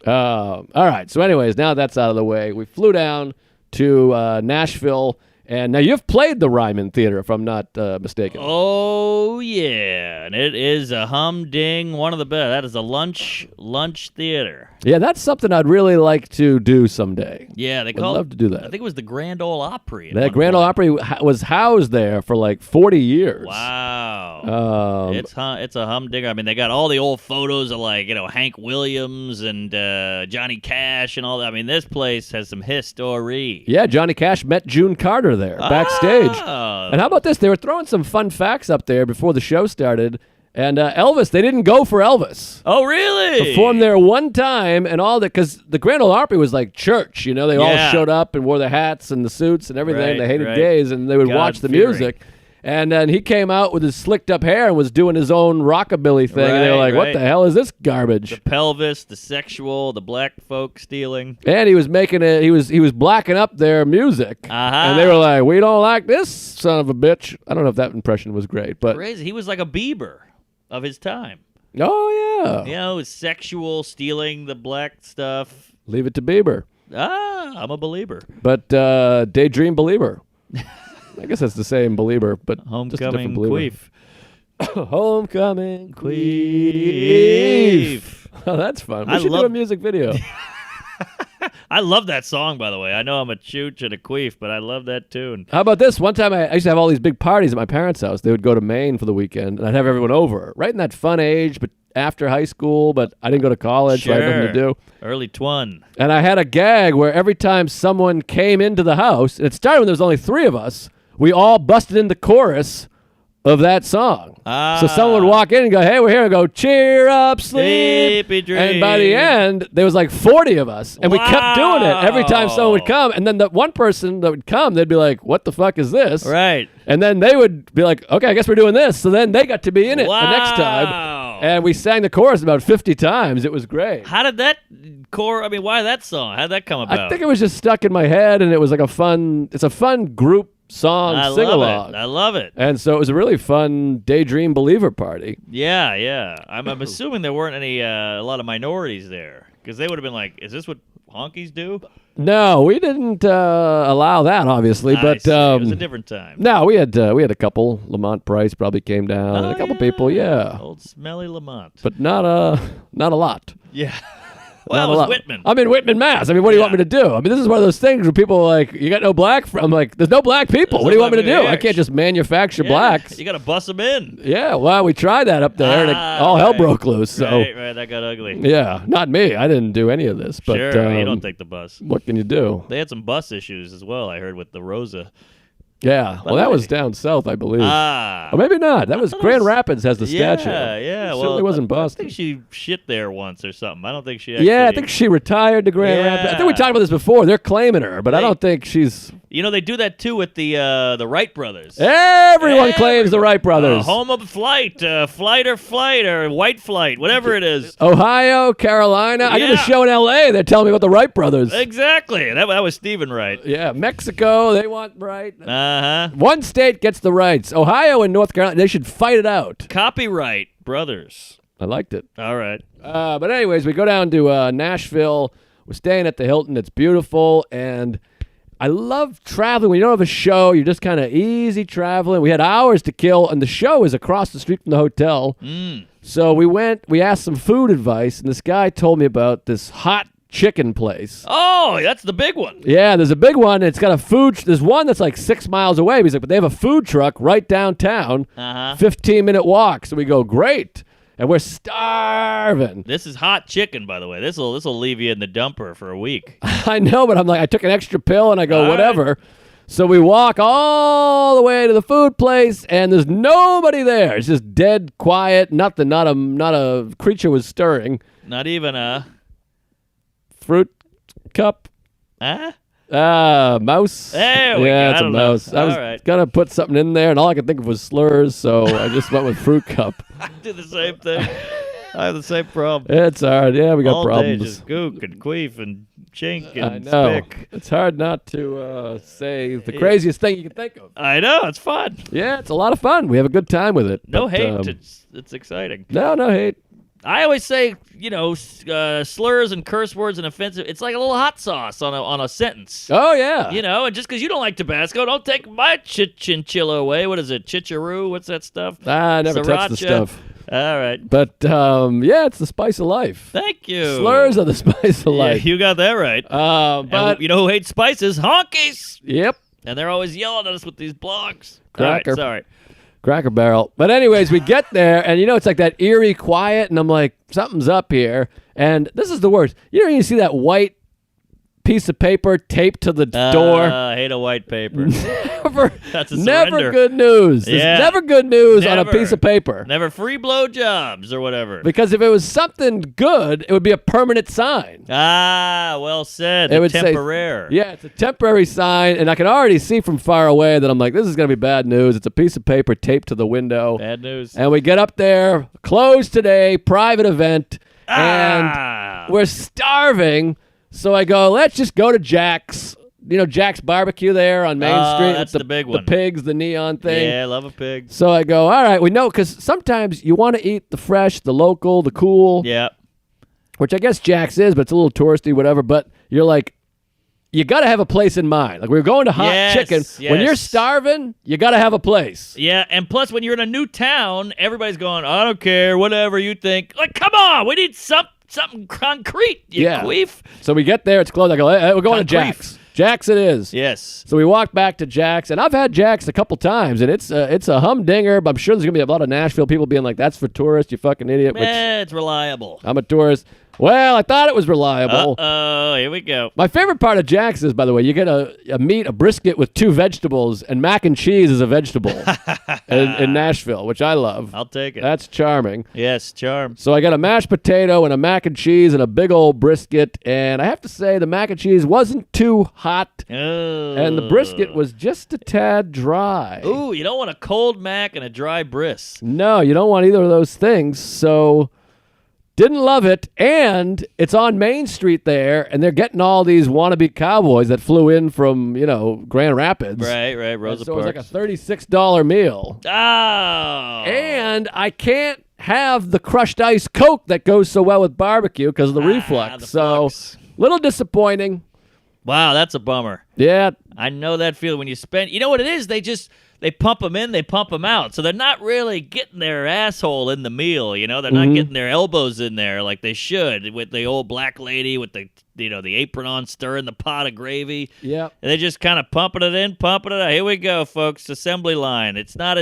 All right. So anyways, now that's out of the way. We flew down to Nashville. And now you've played the Ryman Theater, if I'm not mistaken. Oh, yeah. And it is a humding, one of the best. That is a lunch theater. Yeah, that's something I'd really like to do someday. Yeah, I'd love to do that. I think it was the Grand Ole Opry. The Grand Ole Opry was housed there for like 40 years. Wow. It's a humdinger. I mean, they got all the old photos of Hank Williams and Johnny Cash and all that. I mean, this place has some history. Yeah, Johnny Cash met June Carter there backstage. And how about this? They were throwing some fun facts up there before the show started. And Elvis, they didn't go for Elvis. Oh, really? Performed there one time and all that, because the Grand Ole Opry was like church, you know. They all showed up and wore the hats and the suits and everything. They hated gays, and they would watch the music. And then he came out with his slicked up hair and was doing his own rockabilly thing. And they were like, what the hell is this garbage? The pelvis, the sexual, the black folk stealing. And he was making it, he was blacking up their music. And they were like, we don't like this son of a bitch. I don't know if that impression was great, but crazy. He was like a Bieber of his time. Oh, yeah. You know, sexual, stealing the black stuff. Leave it to Bieber. I'm a believer. But Daydream Believer. I guess that's the same believer, but Homecoming queef. Homecoming queef. Oh, that's fun. We should do a music video. I love that song, by the way. I know I'm a chooch and a queef, but I love that tune. How about this? One time I used to have all these big parties at my parents' house. They would go to Maine for the weekend, and I'd have everyone over. Right in that fun age, but after high school, but I didn't go to college, so I had nothing to do. Early twin. And I had a gag where every time someone came into the house, and it started when there was only 3 of us, we all busted in the chorus of that song. So someone would walk in and go, hey, we're here. And go, cheer up, sleepy dream. And by the end, there was like 40 of us. And we kept doing it every time someone would come. And then the one person that would come, they'd be like, what the fuck is this? Right. And then they would be like, okay, I guess we're doing this. So then they got to be in it the next time. And we sang the chorus about 50 times. It was great. How did that why that song? How did that come about? I think it was just stuck in my head, and it was like it's a fun group song sing-along. I love it. And so it was a really fun Daydream Believer party. Yeah. I'm assuming there weren't a lot of minorities there, because they would have been like, is this what honkies do? No, we didn't allow that, obvioly. But it was a different time. No, we had a couple. Lamont Price probably came down, and a couple people, Old smelly Lamont. But not a lot. Yeah. Well, it was Whitman. I'm in Whitman, Mass. I mean, what do you want me to do? I mean, this is one of those things where people are like, you got no black? I'm like, there's no black people. What do you want me to do? I can't just manufacture blacks. You got to bust them in. Yeah, well, we tried that up there, and all hell broke loose. So. Right, that got ugly. Yeah, not me. I didn't do any of this. But, sure, you don't take the bus. What can you do? They had some bus issues as well, I heard, with the Rosa. Yeah, well, that was down south, I believe. Or maybe not. That was Grand Rapids has the statue. Yeah. Well, it wasn't Boston. I think she shit there once or something. I don't think she actually... Yeah, I think she retired to Grand Rapids. I think we talked about this before. They're claiming her, but I don't think she's... You know, they do that, too, with the Wright brothers. Everyone claims the Wright brothers. Home of flight, flight or white flight, whatever it is. Ohio, Carolina. I did a show in L.A. They're telling me about the Wright brothers. Exactly. That was Stephen Wright. Yeah, Mexico, they want Wright. Uh-huh. One state gets the rights. Ohio and North Carolina, they should fight it out. Copyright brothers. I liked it. All right. But anyways, we go down to Nashville. We're staying at the Hilton. It's beautiful, and I love traveling. When you don't have a show, you're just kind of easy traveling. We had hours to kill, and the show is across the street from the hotel. So we asked some food advice, and this guy told me about this hot chicken place. Oh, that's the big one. Yeah, there's a big one. It's got a food. There's one that's like 6 miles away. He's like, but they have a food truck right downtown. 15-minute walk. So we go, great. And we're starving. This is hot chicken, by the way. This will leave you in the dumper for a week. I know, but I'm like, I took an extra pill and I go, All whatever. right. So we walk all the way to the food place, and there's nobody there. It's just dead quiet. Nothing. Not a creature was stirring. Not even a Fruit cup. Mouse. There we go. Yeah, it's I a don't know. mouse. I was All right. gonna put something in there, and all I could think of was slurs, so I just went with fruit cup. I do the same thing. I have the same problem. It's hard. Yeah, we got All problems. day, just gook and queef and chink I and know. spick. It's hard not to say the craziest thing you can think of. I know. It's fun. Yeah, it's a lot of fun. We have a good time with it. No but, hate. It's exciting. No hate. I always say, slurs and curse words and offensive. It's like a little hot sauce on a sentence. Oh, yeah. And just because you don't like Tabasco, don't take my chinchilla away. What is it? Chicharoo? What's that stuff? I never touched the Sriracha. stuff. All right. But, yeah, it's the spice of life. Thank you. Slurs are the spice of Yeah, life. you got that right. But, And you know who hates spices? Honkies. yep. And they're always yelling at us with these blogs. Cracker. All right, sorry. Cracker Barrel. But anyways, we get there, and it's like that eerie quiet, and I'm like, something's up here. And this is the worst. You see that white piece of paper taped to the door? I hate a white paper. That's a never surrender. good news. There's Yeah. never good news on a Never. piece of paper. Never free blowjobs or whatever. Because if it was something good, it would be a permanent sign. Well said. It would say- Temporary. Yeah, it's a temporary sign, and I can already see from far away that I'm like, this is going to be bad news. It's a piece of paper taped to the window. Bad news. And we get up there, closed today, private event, and we're starving. So I go, let's just go to Jack's. Jack's Barbecue there on Main Street. That's with the big one. The pigs, the neon thing. Yeah, I love a pig. So I go, all right, we know, because sometimes you want to eat the fresh, the local, the cool, Yeah. which I guess Jack's is, but it's a little touristy, whatever. But you're like, you got to have a place in mind. Like, we're going to Hot Yes, Chicken. When you're yes. starving, you got to have a place. Yeah, and plus when you're in a new town, everybody's going, I don't care, whatever you think. Like, come on, we need something concrete, you Yeah. queef. So we get there, it's closed. I go, hey, we're going to Concrete. Jack's. Jack's it is. Yes. So we walk back to Jack's, and I've had Jack's a couple times, and it's a humdinger, but I'm sure there's going to be a lot of Nashville people being like, that's for tourists, you fucking idiot. Which It's reliable. I'm a tourist. Well, I thought it was reliable. Uh-oh, here we go. My favorite part of Jack's is, by the way, you get a brisket with 2 vegetables, and mac and cheese is a vegetable in Nashville, which I love. I'll take it. That's charming. Yes, charm. So I got a mashed potato and a mac and cheese and a big old brisket, and I have to say the mac and cheese wasn't too hot, and the brisket was just a tad dry. Ooh, you don't want a cold mac and a dry bris. No, you don't want either of those things, so didn't love it, and it's on Main Street there, and they're getting all these wannabe cowboys that flew in from, Grand Rapids. Right, And Rosa so it was like Parks. a $36 meal. Oh. And I can't have the crushed ice Coke that goes so well with barbecue because of the reflux. the So, flux. little disappointing. Wow, that's a bummer. Yeah. I know that feeling when you spend. You know what it is? They pump them in, they pump them out. So they're not really getting their asshole in the meal. They're not getting their elbows in there like they should with the old black lady with the the apron on, stirring the pot of gravy. Yeah. And they're just kind of pumping it in, pumping it out. Here we go, folks. Assembly line. It's not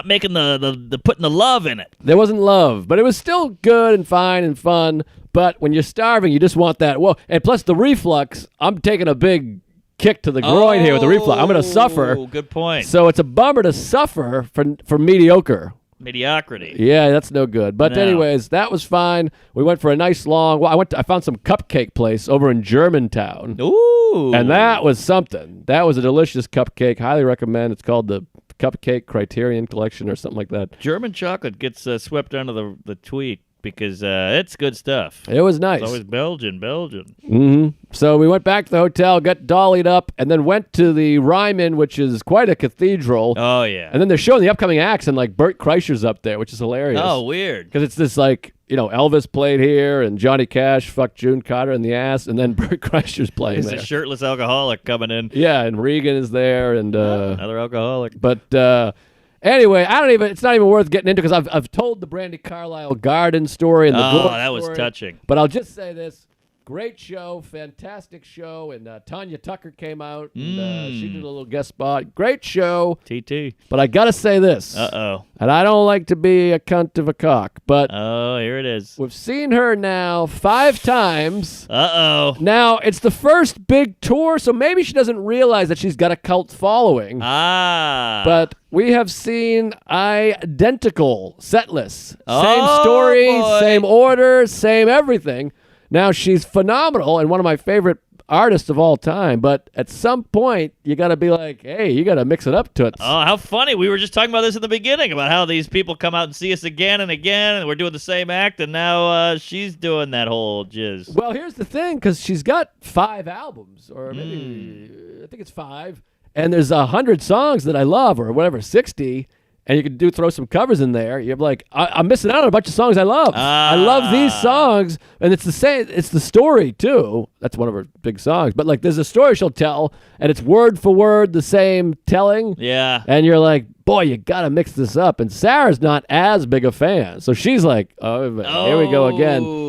making the putting the love in it. There wasn't love, but it was still good and fine and fun. But when you're starving, you just want that. Whoa. And plus the reflux, I'm taking a big kick to the groin here with the reflux. I'm going to suffer. Oh, good point. So it's a bummer to suffer for mediocre. Mediocrity. Yeah, that's no good. But No. anyways, that was fine. We went for a nice long. Well, I found some cupcake place over in Germantown. Ooh. And that was something. That was a delicious cupcake. Highly recommend. It's called the Cupcake Criterion Collection or something like that. German chocolate gets swept under the tweet because it's good stuff. It was nice. It's always Belgian. Mm-hmm. So we went back to the hotel, got dollied up, and then went to the Ryman, which is quite a cathedral. Oh, yeah. And then they're showing the upcoming acts, and like Burt Kreischer's up there, which is hilarious. Oh, weird. Because it's this like, Elvis played here, and Johnny Cash fucked June Carter in the ass, and then Burt Kreischer's playing He's there. a shirtless alcoholic coming in. Yeah, and Regan is there, and Another alcoholic. but anyway, it's not even worth getting into because I've told the Brandi Carlisle garden story and the Oh, book that was story. touching. But I'll just say this: Great show, fantastic show, and Tanya Tucker came out, and she did a little guest spot. Great show. TT. But I got to say this. Uh-oh. And I don't like to be a cunt of a cock, but Oh, here it is. we've seen her now 5 times. Uh-oh. Now, it's the first big tour, so maybe she doesn't realize that she's got a cult following. Ah. But we have seen identical set lists. Same Oh, story, boy. same order, same everything. Now, she's phenomenal and one of my favorite artists of all time, but at some point, you got to be like, hey, you got to mix it up to it. Oh, how funny. We were just talking about this in the beginning, about how these people come out and see us again and again, and we're doing the same act, and now she's doing that whole jizz. Well, here's the thing, because she's got 5 albums, or maybe, I think it's 5, and there's 100 songs that I love, or whatever, 60, and you can throw some covers in there. You're like, I'm missing out on a bunch of songs I love. I love these songs, and it's the same. It's the story too. That's one of her big songs. But like, there's a story she'll tell, and it's word for word the same telling. Yeah. And you're like, boy, you gotta mix this up. And Sarah's not as big a fan, so she's like, oh, here we go again.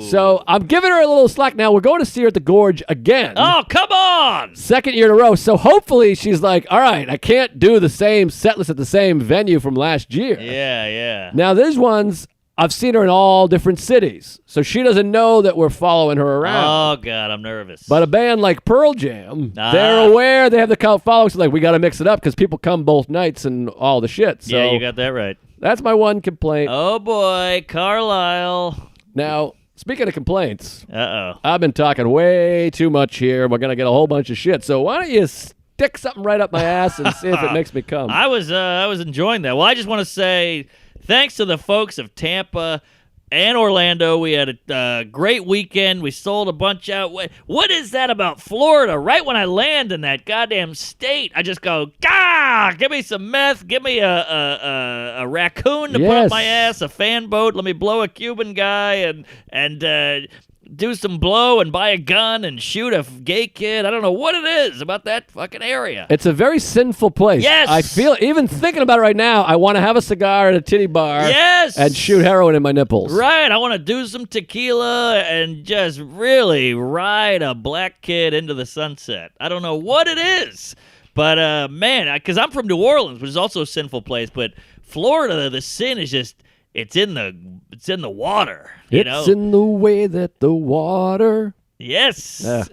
So I'm giving her a little slack now. We're going to see her at the Gorge again. Oh, come on! Second year in a row. So hopefully she's like, all right, I can't do the same set list at the same venue from last year. Yeah, yeah. Now, there's ones, I've seen her in all different cities. So she doesn't know that we're following her around. Oh, God, I'm nervous. But a band like Pearl Jam, they're aware they have the cult following. So like, we got to mix it up because people come both nights and all the shit. So yeah, you got that right. that's my one complaint. Oh, boy, Carlisle. Now, speaking of complaints, Uh-oh. I've been talking way too much here. We're going to get a whole bunch of shit. So why don't you stick something right up my ass and see if it makes me come? I was enjoying that. Well, I just want to say thanks to the folks of Tampa and Orlando. We had a great weekend. We sold a bunch out. What is that about Florida? Right when I land in that goddamn state, I just go, "Gah! Give me some meth. Give me a raccoon to put up my ass. A fan boat. Let me blow a Cuban guy and do some blow and buy a gun and shoot a gay kid." I don't know what it is about that fucking area. It's a very sinful place. Yes. I feel, even thinking about it right now, I want to have a cigar at a titty bar. Yes. And shoot heroin in my nipples. Right, I want to do some tequila and just really ride a black kid into the sunset. I don't know what it is, but man, because I'm from New Orleans, which is also a sinful place, but Florida, the sin is just it's in the water. It's in the way that the water. Yes. Yeah.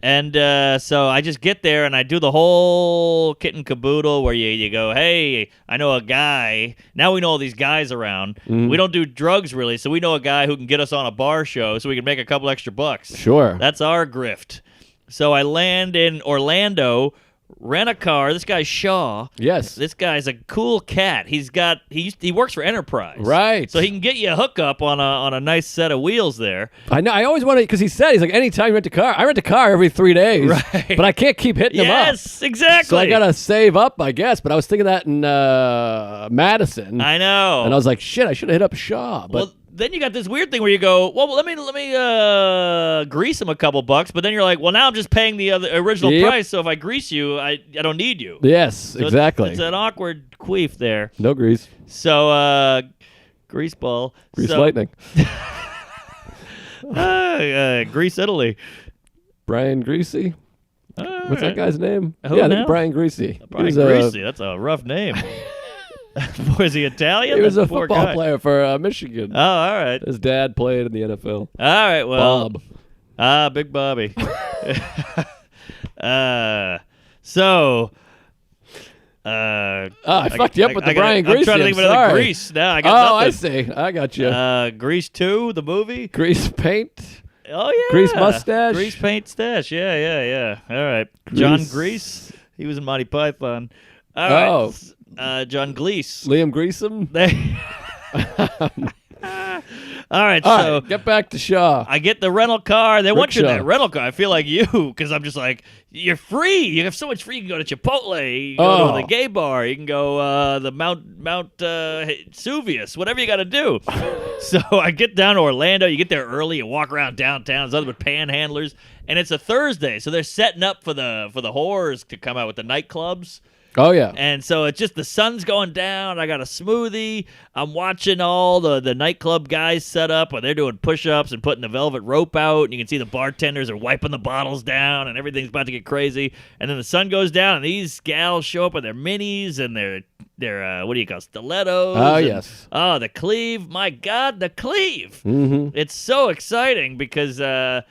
And so I just get there and I do the whole kit and caboodle where you go, hey, I know a guy. Now we know all these guys around. We don't do drugs really, so we know a guy who can get us on a bar show so we can make a couple extra bucks. Sure. That's our grift. So I land in Orlando, rent a car. This guy's Shaw. Yes. This guy's a cool cat. He works for Enterprise. Right. So he can get you a hookup on a nice set of wheels there. I know. I always want to, because he's like, anytime you rent a car, I rent a car every 3 days. Right. But I can't keep hitting them up. Yes, exactly. So I got to save up, I guess. But I was thinking that in Madison. I know. And I was like, shit, I should have hit up Shaw. But Well, then you got this weird thing where you go, well, let me grease him a couple bucks, but then you're like, well, now I'm just paying the original price, so if I grease you, I don't need you. yes, So exactly. It's an awkward queef there. No grease. So, grease ball. Grease lightning. Grease Italy. Brian Greasy. What's that guy's name? Who I now? think Brian Greasy. Brian Greasy. That's a rough name. Was he Italian? He was That's a poor football guy. player for Michigan. Oh, all right. His dad played in the NFL. All right, well. Bob. Big Bobby. So. I fucked you up with the Brian Greasy. I'm trying to think of another sorry. Grease. Now I got I nothing. see. I got you. Grease 2, the movie. Grease paint. Oh, yeah. Grease mustache. Grease paint stash. Yeah. All right. John Grease. He was in Monty Python. All right. John Gleese. Liam Greasem. All right, All so right, get back to Shaw. I get the rental car. They want you in Rickshaw. that rental car. I feel like you, because I'm just like, you're free. You have so much free. You can go to Chipotle. You can go to the gay bar. You can go the Mount Suvius, whatever you got to do. So I get down to Orlando. You get there early. You walk around downtown. There's other with panhandlers, and it's a Thursday, so they're setting up for the whores to come out with the nightclubs. Oh, yeah. And so it's just the sun's going down. I got a smoothie. I'm watching all the nightclub guys set up where they're doing push-ups and putting the velvet rope out. And you can see the bartenders are wiping the bottles down and everything's about to get crazy. And then the sun goes down and these gals show up with their minis and their what do you call stilettos? Oh, and, yes. Oh, the cleave. My God, the cleave. Mm-hmm. It's so exciting because we're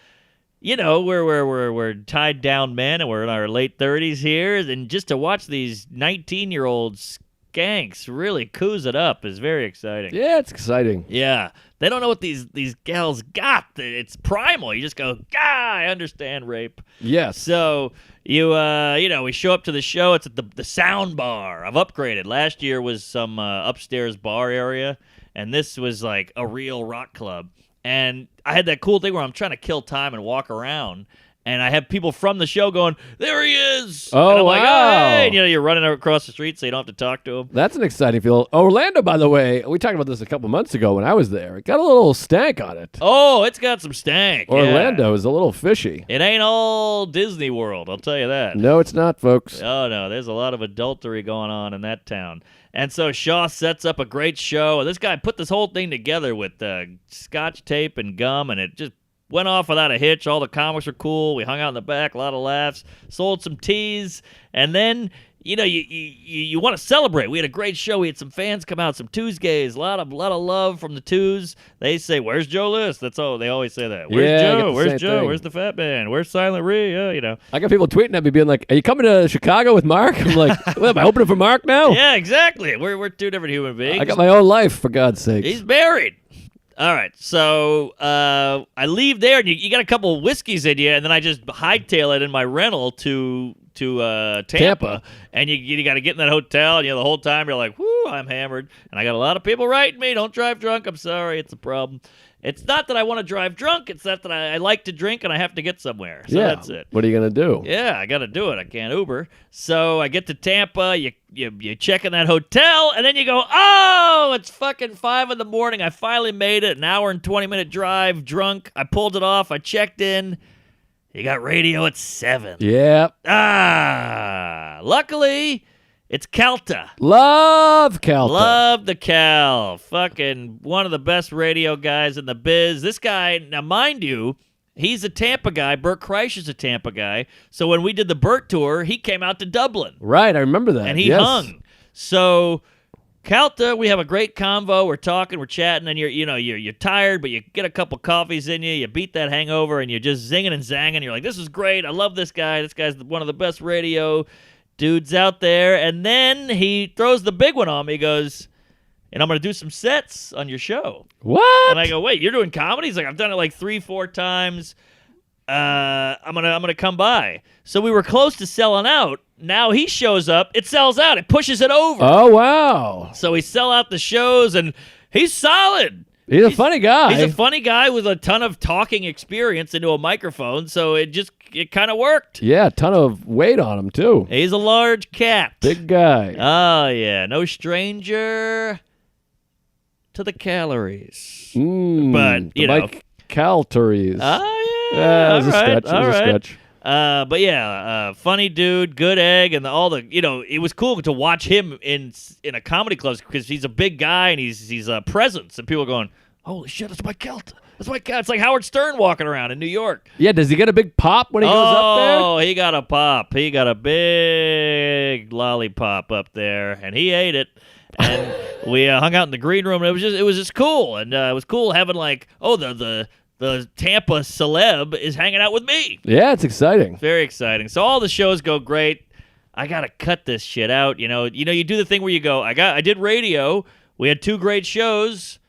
tied down men and we're in our late 30s here, and just to watch these 19-year-old skanks really coos it up is very exciting. Yeah, it's exciting. Yeah. They don't know what these gals got. It's primal. You just go, I understand rape. Yes. So we show up to the show. It's at the sound bar. I've upgraded. Last year was some upstairs bar area, and this was like a real rock club. And I had that cool thing where I'm trying to kill time and walk around, and I have people from the show going, there he is! Oh, and I'm like, wow. oh, hey! And, you're running across the street so you don't have to talk to him. That's an exciting feel. Orlando, by the way, we talked about this a couple months ago when I was there. It got a little stank on it. Oh, it's got some stank. Orlando is a little fishy. It ain't all Disney World, I'll tell you that. No, it's not, folks. Oh, no, there's a lot of adultery going on in that town. And so Shaw sets up a great show. This guy put this whole thing together with scotch tape and gum, and it just went off without a hitch. All the comics were cool. We hung out in the back, a lot of laughs, sold some teas, and then you want to celebrate. We had a great show. We had some fans come out, some Tuesdays, a lot of love from the Twos. They say, "Where's Joe List?" That's all. They always say that. Where's Yeah, I get Joe? the Where's same Joe? thing. Where's the Fat Man? Where's Silent Ree? I got people tweeting at me being like, are you coming to Chicago with Mark? I'm like, well, am I opening for Mark now? Yeah, exactly. We're two different human beings. I got my own life, for God's sake. He's married. All right, so I leave there, and you got a couple of whiskeys in you, and then I just hightail it in my rental to Tampa, and you got to get in that hotel, and the whole time you're like, whoo, I'm hammered, and I got a lot of people writing me, don't drive drunk, I'm sorry, it's a problem. It's not that I want to drive drunk, it's that I like to drink and I have to get somewhere, so that's it. What are you going to do? Yeah, I got to do it. I can't Uber. So I get to Tampa, you check in that hotel, and then you go, oh, it's fucking 5 in the morning. I finally made it, an hour and 20-minute drive, drunk. I pulled it off. I checked in. You got radio at 7. Yeah. Luckily, it's Calta. Love Calta. Love the Cal. Fucking one of the best radio guys in the biz. This guy, now mind you, he's a Tampa guy. Bert Kreischer's is a Tampa guy. So when we did the Bert tour, he came out to Dublin. Right, I remember that. And he Yes. hung. So Calta, we have a great convo. We're talking, we're chatting, and you're tired, but you get a couple coffees in you. You beat that hangover, and you're just zinging and zanging. You're like, this is great. I love this guy. This guy's one of the best radio dudes out there. And then he throws the big one on me. He goes, and I'm going to do some sets on your show. What? And I go, wait, you're doing comedy? He's like, I've done it like 3-4 times. I'm gonna come by. So we were close to selling out. Now he shows up. It sells out. It pushes it over. Oh, wow. So we sell out the shows, and he's solid. He's a funny guy. He's a funny guy with a ton of talking experience into a microphone, so it kind of worked. Yeah, a ton of weight on him, too. He's a large cat. Big guy. Oh, yeah. No stranger to the calories. But, Mike Calteries. Oh, yeah. Yeah, it was a All right, stretch. It was a stretch. But yeah, funny dude, good egg, and it was cool to watch him in a comedy club because he's a big guy and he's a presence, and people are going, holy shit, that's Mike Calta. That's Mike Calta. It's like Howard Stern walking around in New York. Yeah, does he get a big pop when he goes up there? Oh, he got a pop. He got a big lollipop up there, and he ate it. And we hung out in the green room, and it was just cool, and it was cool having the Tampa celeb is hanging out with me. Yeah, it's exciting. Very exciting. So all the shows go great. I got to cut this shit out. You do the thing where you go, I did radio. We had 2 great shows.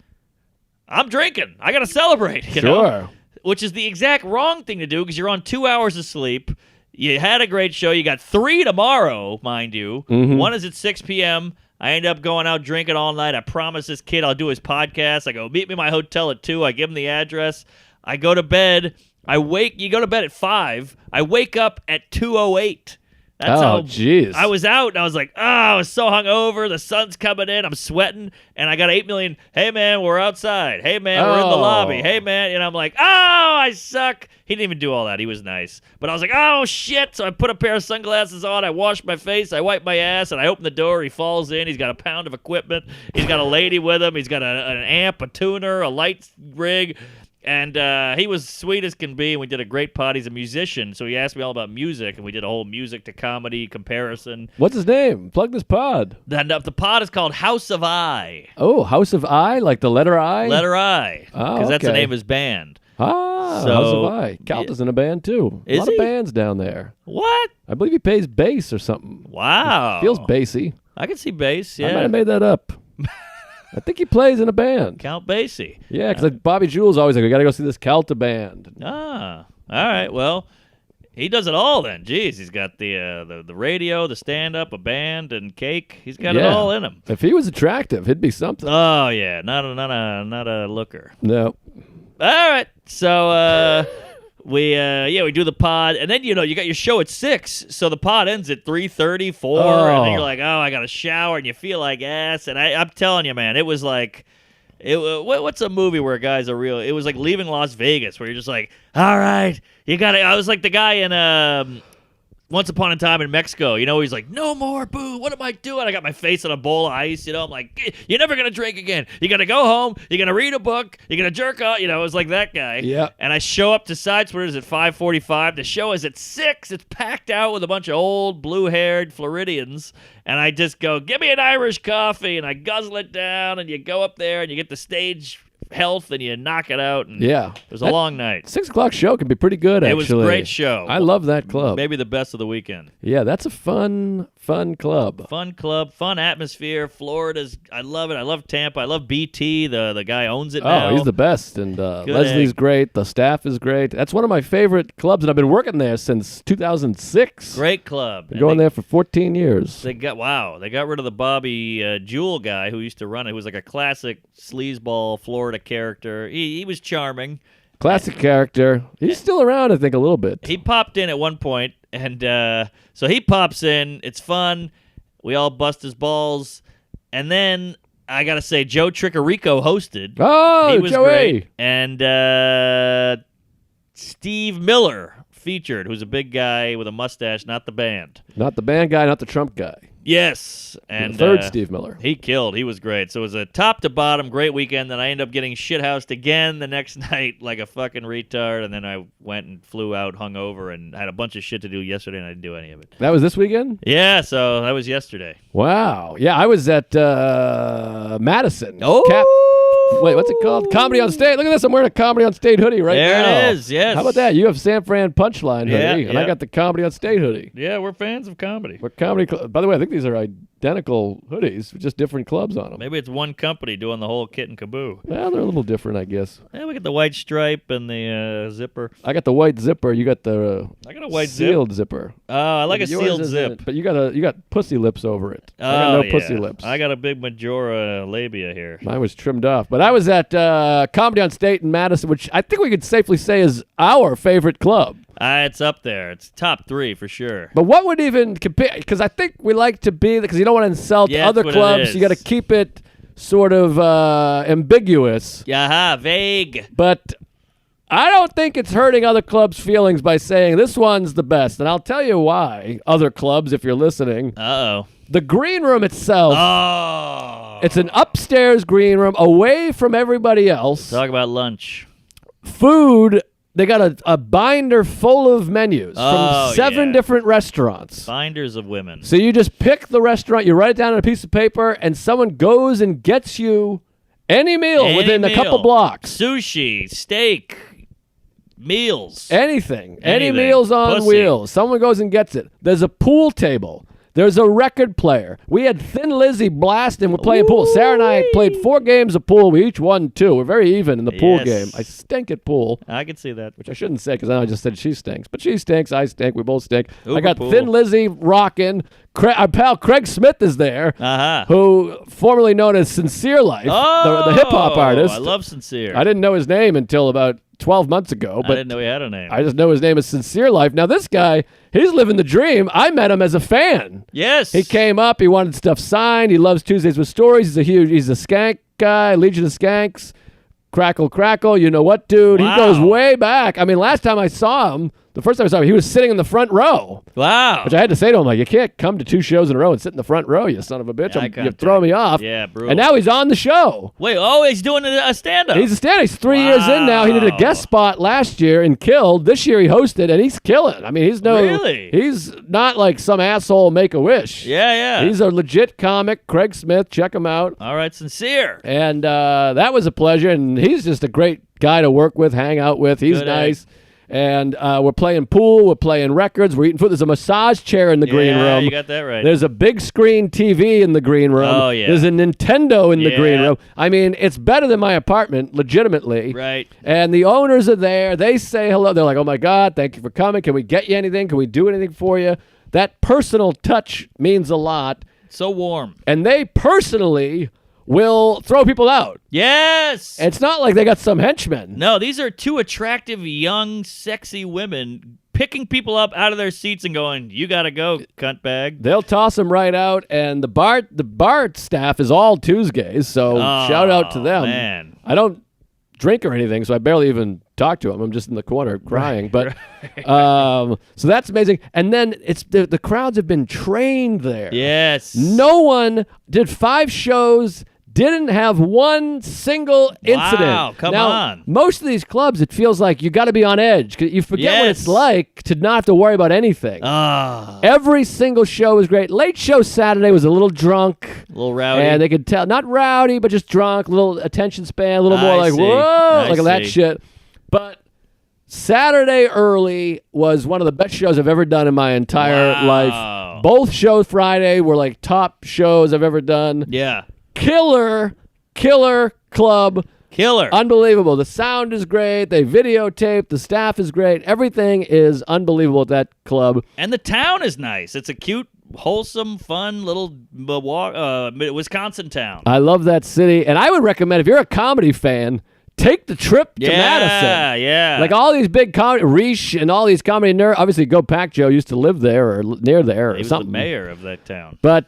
I'm drinking. I got to celebrate, you know? Which is the exact wrong thing to do because you're on 2 hours of sleep. You had a great show. You got 3 tomorrow, mind you. Mm-hmm. 1 is at 6 p.m. I end up going out drinking all night. I promise this kid I'll do his podcast. I go, meet me at my hotel at 2. I give him the address. I go to bed. You go to bed at 5. I wake up at 2:08. That's how jeez. I was out, and I was like, I was so hungover. The sun's coming in. I'm sweating, and I got 8 million. Hey, man, we're outside. Hey, man, we're in the lobby. Hey, man. And I'm like, I suck. He didn't even do all that. He was nice. But I was like, oh, shit. So I put a pair of sunglasses on. I washed my face. I wiped my ass, and I open the door. He falls in. He's got a pound of equipment. He's got a lady with him. He's got an amp, a tuner, a light rig. And he was sweet as can be, and we did a great pod. He's a musician, so he asked me all about music, and we did a whole music to comedy comparison. What's his name? Plug this pod. The pod is called House of I. Oh, House of I? Like the letter I? Letter I. Oh, Because that's the okay. name of his band. House of I. Calta's in a band, too. Is a lot he? of bands down there. What? I believe he plays bass or something. Wow. Feels bassy. I can see bass, I might yeah. have made that up. I think he plays in a band. Count Basie. Yeah, because Bobby Jewell's always like, we got to go see this Calta band. All right. Well, he does it all then. Jeez, he's got the radio, the stand-up, a band, and cake. He's got it all in him. If he was attractive, he'd be something. Oh yeah, not a looker. No. All right, so we do the pod, and then you got your show at 6, so the pod ends at 3:30, 4, and then you're like, I got to shower, and you feel like ass, and I'm telling you, man, it was like, what's a movie where guys are real? It was like Leaving Las Vegas, where you're just like, all right, you got to. I was like the guy in Once Upon a Time in Mexico, he's like, no more, boo, what am I doing? I got my face in a bowl of ice, I'm like, you're never going to drink again. You're going to go home, you're going to read a book, you're going to jerk off, it was like that guy. Yeah. And I show up to Side Splitters at 5:45. The show is at 6. It's packed out with a bunch of old, blue-haired Floridians. And I just go, give me an Irish coffee, and I guzzle it down, and you go up there, and you get the stage health, and you knock it out. And Yeah. It was a long night. 6 o'clock show can be pretty good, actually. It was a great show. I love that club. Maybe the best of the weekend. Yeah, that's a fun club. Fun club, fun atmosphere. Florida's, I love it. I love Tampa. I love BT. The guy owns it now. Oh, he's the best. And Leslie's great. The staff is great. That's one of my favorite clubs, and I've been working there since 2006. Great club. Been going there for 14 years. They got rid of the Bobby Jewell guy who used to run it, who was like a classic sleazeball Florida character. He was charming. Classic character. He's still around, I think, a little bit. He popped in at one point, and so he pops in. It's fun. We all bust his balls. And then, I got to say, Joe Tricorico hosted. Oh, he was Joey. great. And Steve Miller featured, who's a big guy with a mustache, not the band. Not the band guy, not the Trump guy. Yes. And the third Steve Miller. He killed. He was great. So it was a top to bottom great weekend. Then I ended up getting shithoused again the next night like a fucking retard. And then I went and flew out hungover and had a bunch of shit to do yesterday, and I didn't do any of it. That was this weekend? Yeah, so that was yesterday. Wow. Yeah, I was at Madison. Wait, what's it called? Comedy on State. Look at this. I'm wearing a Comedy on State hoodie right now. There it is, yes. How about that? You have San Fran Punchline hoodie, and I yeah. got the Comedy on State hoodie. Yeah, we're fans of comedy. We're comedy. By the way, I think these are identical hoodies, with just different clubs on them. Maybe it's one company doing the whole kit and caboodle. Well, they're a little different, I guess. Yeah, we got the white stripe and the zipper. I got the white zipper. You got the I got a white sealed zipper. Oh, I like a Yours sealed isn't, zip. but you got pussy lips over it. I got no pussy lips. I got a big Majora labia here. Mine was trimmed off. But I was at Comedy on State in Madison, which I think we could safely say is our favorite club. It's up there. It's top 3 for sure. But what would even compare? Because I think we like to be, because you don't want to insult other what it clubs. is. You got to keep it sort of ambiguous. Yeah, vague. But I don't think it's hurting other clubs' feelings by saying this one's the best. And I'll tell you why, other clubs, if you're listening. Uh-oh. The green room itself. Oh. It's an upstairs green room away from everybody else. Talk about lunch. Food, they got a binder full of menus from 7 different restaurants. Binders of women. So you just pick the restaurant, you write it down on a piece of paper, and someone goes and gets you any meal within a couple blocks. Sushi, steak, meals. Anything. Any Anything. meals on Pussy. wheels. Someone goes and gets it. There's a pool table. There's a record player. We had Thin Lizzy blasting. We're playing pool. Sarah and I played 4 games of pool. We each won 2. We're very even in the pool game. I stink at pool. I can see that. Which I shouldn't say because I just said she stinks. But she stinks. I stink. We both stink. Uber I got pool. Thin Lizzy rocking. Our pal Craig Smith is there, who formerly known as Sincere Life, the hip-hop artist. I love Sincere. I didn't know his name until about 12 months ago. I But didn't know he had a name. I just know his name is Sincere Life. Now, this guy, he's living the dream. I met him as a fan. Yes. He came up. He wanted stuff signed. He loves Tuesdays with Stories. He's a skank guy, Legion of Skanks. Crackle, you know what, dude? Wow. He goes way back. I mean, last time I saw him, the first time I saw him, he was sitting in the front row. Wow. Which I had to say to him, like, you can't come to 2 shows in a row and sit in the front row, you son of a bitch. Eye You're contact. throwing me off. Yeah, brutal. And now he's on the show. Wait, he's doing a stand-up. He's a stand. He's 3 years in now. He did a guest spot last year and killed. This year he hosted, and he's killing. I mean, Really? He's not like some asshole Make-A-Wish. Yeah. He's a legit comic. Craig Smith, check him out. All right, Sincere. And that was a pleasure, and he's just a great guy to work with, hang out with. He's Good nice. And we're playing pool, we're playing records, we're eating food. There's a massage chair in the green room. You got that right. There's a big screen TV in the green room. Oh, yeah. There's a Nintendo in the green Yeah. room. I mean, it's better than my apartment, legitimately. Right. And the owners are there. They say hello. They're like, oh, my God, thank you for coming. Can we get you anything? Can we do anything for you? That personal touch means a lot. So warm. And they personally will throw people out. Yes. It's not like they got some henchmen. No, these are 2 attractive, young, sexy women picking people up out of their seats and going, "You gotta go, cunt bag." They'll toss them right out, and the bar staff is all Tuesdays, so shout out to them. Man. I don't drink or anything, so I barely even talk to them. I'm just in the corner crying. But so that's amazing. And then it's the crowds have been trained there. Yes. No one did 5 shows. Didn't have one single incident. Wow, come now, on. Most of these clubs, it feels like you got to be on edge. 'Cause you forget what Yes. it's like to not have to worry about anything. Every single show was great. Late show Saturday was a little drunk. A little rowdy. And they could tell, not rowdy, but just drunk, little attention span, a little more I like, see. whoa, I like that see. shit. But Saturday early was one of the best shows I've ever done in my entire Wow. life. Both shows Friday were like top shows I've ever done. Yeah. Killer club. Killer. Unbelievable. The sound is great. They videotape. The staff is great. Everything is unbelievable at that club. And the town is nice. It's a cute, wholesome, fun little Wisconsin town. I love that city. And I would recommend, if you're a comedy fan, take the trip to Madison. Yeah. Like all these big comedy, Reach and all these comedy nerds. Obviously, Go Pack Joe used to live there or near there or he was something. the mayor of that town. But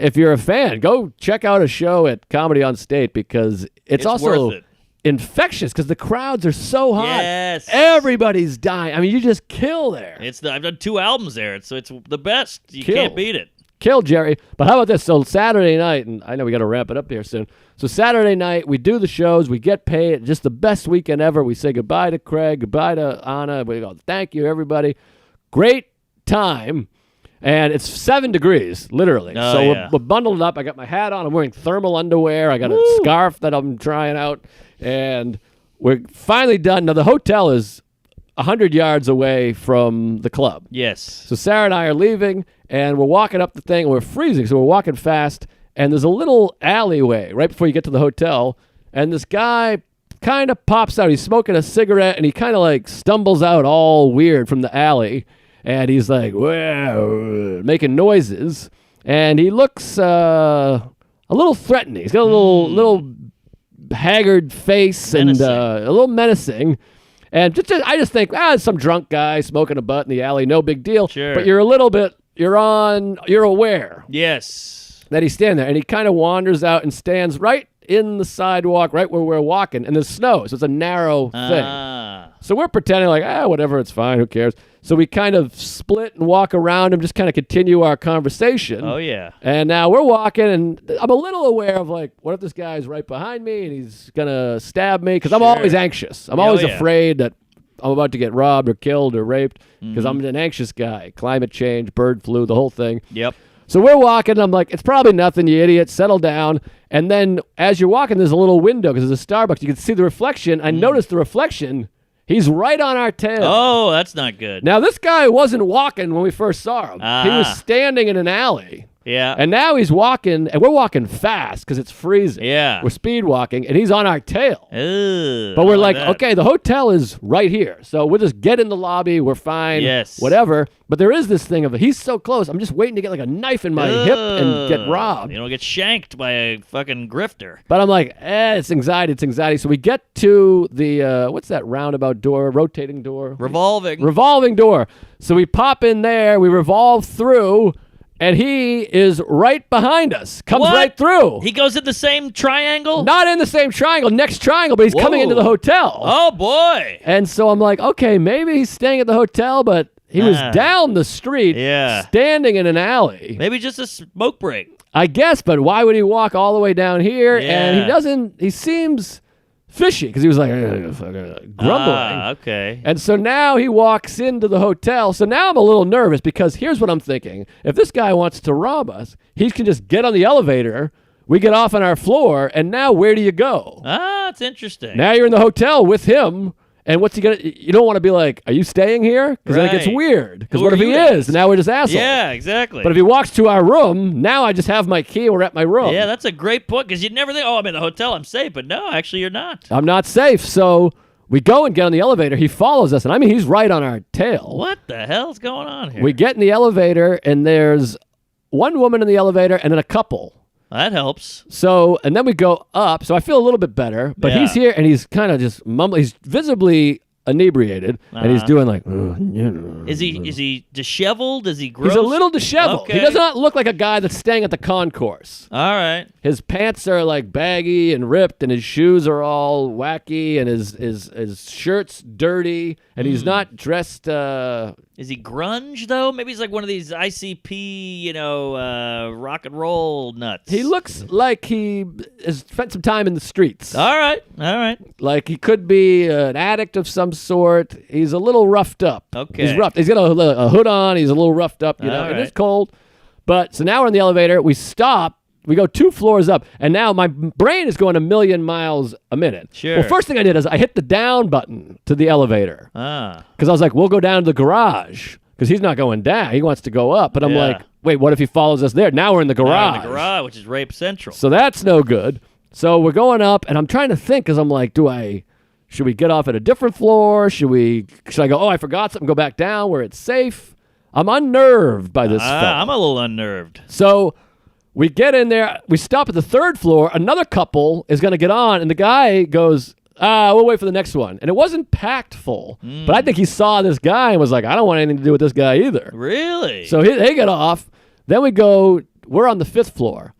if you're a fan, go check out a show at Comedy on State because it's also worth it. infectious because the crowds are so hot. Yes. Everybody's dying. I mean, you just kill there. I've done 2 albums there, so it's the best. You Kill. can't beat it. Kill Jerry. But how about this? So Saturday night, and I know we got to wrap it up here soon. So Saturday night, we do the shows. We get paid. Just the best weekend ever. We say goodbye to Craig, goodbye to Anna. We go, thank you, everybody. Great time. And it's 7 degrees, literally. Oh, so yeah. we're bundled up. I got my hat on. I'm wearing thermal underwear. I got a scarf that I'm trying out. And we're finally done. Now, the hotel is 100 yards away from the club. Yes. So Sarah and I are leaving, and we're walking up the thing, and we're freezing, so we're walking fast, and there's a little alleyway right before you get to the hotel, and this guy kind of pops out. He's smoking a cigarette, and he kind of like stumbles out all weird from the alley, and he's like, "Wow," making noises, and he looks a little threatening. He's got a little haggard face and a little menacing. And I just think, some drunk guy smoking a butt in the alley, no big deal. Sure. But you're aware Yes. that he's standing there. And he kind of wanders out and stands right in the sidewalk, right where we're walking. And there's snow, so it's a narrow thing. So we're pretending like, whatever, it's fine, who cares? So we kind of split and walk around him, just kind of continue our conversation. Oh, yeah. And now we're walking, and I'm a little aware of, like, what if this guy's right behind me and he's going to stab me? Because I'm always anxious. I'm always afraid that I'm about to get robbed or killed or raped because I'm an anxious guy. Climate change, bird flu, the whole thing. Yep. So we're walking, and I'm like, it's probably nothing, you idiot. Settle down. And then as you're walking, there's a little window because there's a Starbucks. You can see the reflection. I noticed the reflection. He's right on our tail. Oh, that's not good. Now, this guy wasn't walking when we first saw him. He was standing in an alley. Yeah. And now he's walking, and we're walking fast because it's freezing. Yeah. We're speed walking, and he's on our tail. Ugh, But we're I like, that. okay, the hotel is right here. So we'll just get in the lobby. We're fine. Yes. Whatever. But there is this thing of, he's so close. I'm just waiting to get like a knife in my hip and get robbed. You don't get shanked by a fucking grifter. But I'm like, it's anxiety. It's anxiety. So we get to the, what's that roundabout door, rotating door? Revolving door. So we pop in there. We revolve through. And he is right behind us. Comes What? right through. He goes in the same triangle? Not in the same triangle, next triangle, but he's coming Whoa. into the hotel. Oh, boy. And so I'm like, okay, maybe he's staying at the hotel, but he was down the street, Yeah. standing in an alley. Maybe just a smoke break. I guess, but why would he walk all the way down here? Yeah. And he seems fishy because he was like grumbling. Okay. And so now he walks into the hotel. So now I'm a little nervous because here's what I'm thinking. If this guy wants to rob us, he can just get on the elevator. We get off on our floor. And now where do you go? It's interesting. Now you're in the hotel with him. And what's he going to... You don't want to be like, are you staying here? Because then it gets Right. weird. Because Who what are if he you is? guys? Now we're just assholes. Yeah, exactly. But if he walks to our room, now I just have my key. We're at my room. Yeah, that's a great point because you'd never think, I'm in the hotel, I'm safe. But no, actually, you're not. I'm not safe. So we go and get on the elevator. He follows us. And I mean, he's right on our tail. What the hell's going on here? We get in the elevator, and there's one woman in the elevator and then a couple. That helps. So, and then we go up. So I feel a little bit better. But Yeah. he's here, and he's kind of just mumbling. He's visibly inebriated, and he's doing like... Is he disheveled? Is he gross? He's a little disheveled. Okay. He does not look like a guy that's staying at the concourse. All right. His pants are like baggy and ripped, and his shoes are all wacky, and his shirt's dirty, and he's not dressed... Is he grunge though? Maybe he's like one of these ICP, rock and roll nuts. He looks like he has spent some time in the streets. All right. Like he could be an addict of some sort. He's a little roughed up. Okay. He's rough. He's got a hood on. He's a little roughed up, All and it's right. cold. But so now we're in the elevator. We stop. We go 2 floors up, and now my brain is going a million miles a minute. Sure. Well, first thing I did is I hit the down button to the elevator because I was like, we'll go down to the garage because he's not going down. He wants to go up. But I'm Yeah. like, wait, what if he follows us there? Now we're in the garage. In the garage, which is rape central. So that's no good. So we're going up, and I'm trying to think because I'm like, should we get off at a different floor? Should I go, I forgot something, go back down where it's safe? I'm unnerved by this fella. I'm a little unnerved. So we get in there. We stop at the 3rd floor. Another couple is going to get on, and the guy goes, we'll wait for the next one. And it wasn't packed full, but I think he saw this guy and was like, I don't want anything to do with this guy either. Really? So they get off. Then we're on the 5th floor.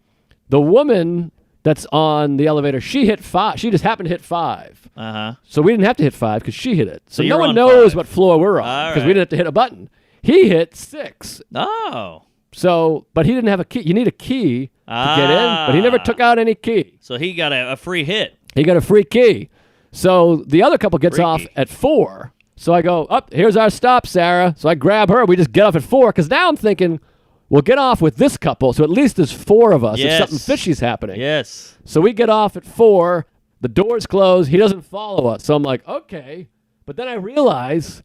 The woman that's on the elevator, she hit 5. She just happened to hit 5. So we didn't have to hit 5 because she hit it. So no you're one on knows 5. what floor we're on All because we right. didn't have to hit a button. He hit 6. Oh. So, but he didn't have a key. You need a key to get in, but he never took out any key. So he got a free hit. He got a free key. So the other couple gets Freaky. off at 4. So I go, here's our stop, Sarah. So I grab her. We just get off at 4 because now I'm thinking, we'll get off with this couple. So at least there's 4 of us if Yes. something fishy's happening. Yes. So we get off at 4. The doors close. He doesn't follow us. So I'm like, okay. But then I realize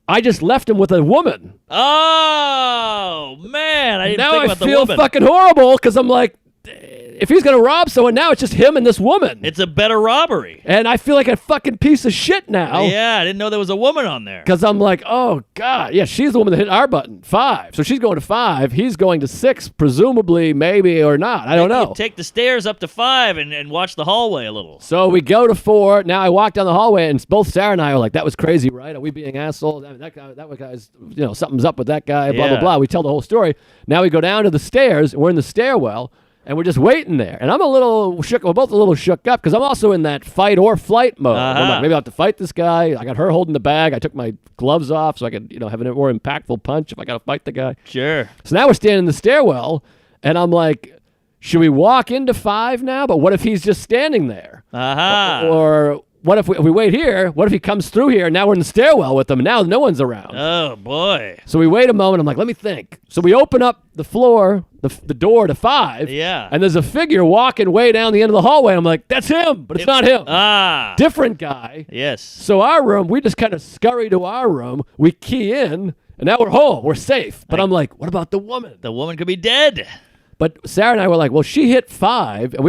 I just left him with a woman. Oh, man. I didn't Now think I about the feel woman. fucking horrible because I'm like, if he's going to rob someone, now it's just him and this woman. It's a better robbery. And I feel like a fucking piece of shit now. Yeah, I didn't know there was a woman on there. Because I'm like, oh, God. Yeah, she's the woman that hit our button. 5. So she's going to 5. He's going to 6, presumably, maybe, or not. I don't know. You take the stairs up to 5 and watch the hallway a little. So we go to 4. Now I walk down the hallway, and both Sarah and I are like, that was crazy, right? Are we being assholes? I mean, that guy's, something's up with that guy, blah, Yeah. blah, blah. We tell the whole story. Now we go down to the stairs, and we're in the stairwell, and we're just waiting there. And I'm a little shook. We're both a little shook up because I'm also in that fight or flight mode. I'm like, maybe I'll have to fight this guy. I got her holding the bag. I took my gloves off so I could, have a more impactful punch if I got to fight the guy. Sure. So now we're standing in the stairwell, and I'm like, should we walk into 5 now? But what if he's just standing there? Or what if we wait here? What if he comes through here, and now we're in the stairwell with him, and now no one's around? Oh, boy. So we wait a moment. I'm like, let me think. So we open up the floor, the door to 5. Yeah. And there's a figure walking way down the end of the hallway. I'm like, that's him, but it's not him. Different guy. Yes. So our room, we just kind of scurry to our room. We key in, and now we're home. We're safe. But I'm like, what about the woman? The woman could be dead. But Sarah and I were like, well, she hit 5, and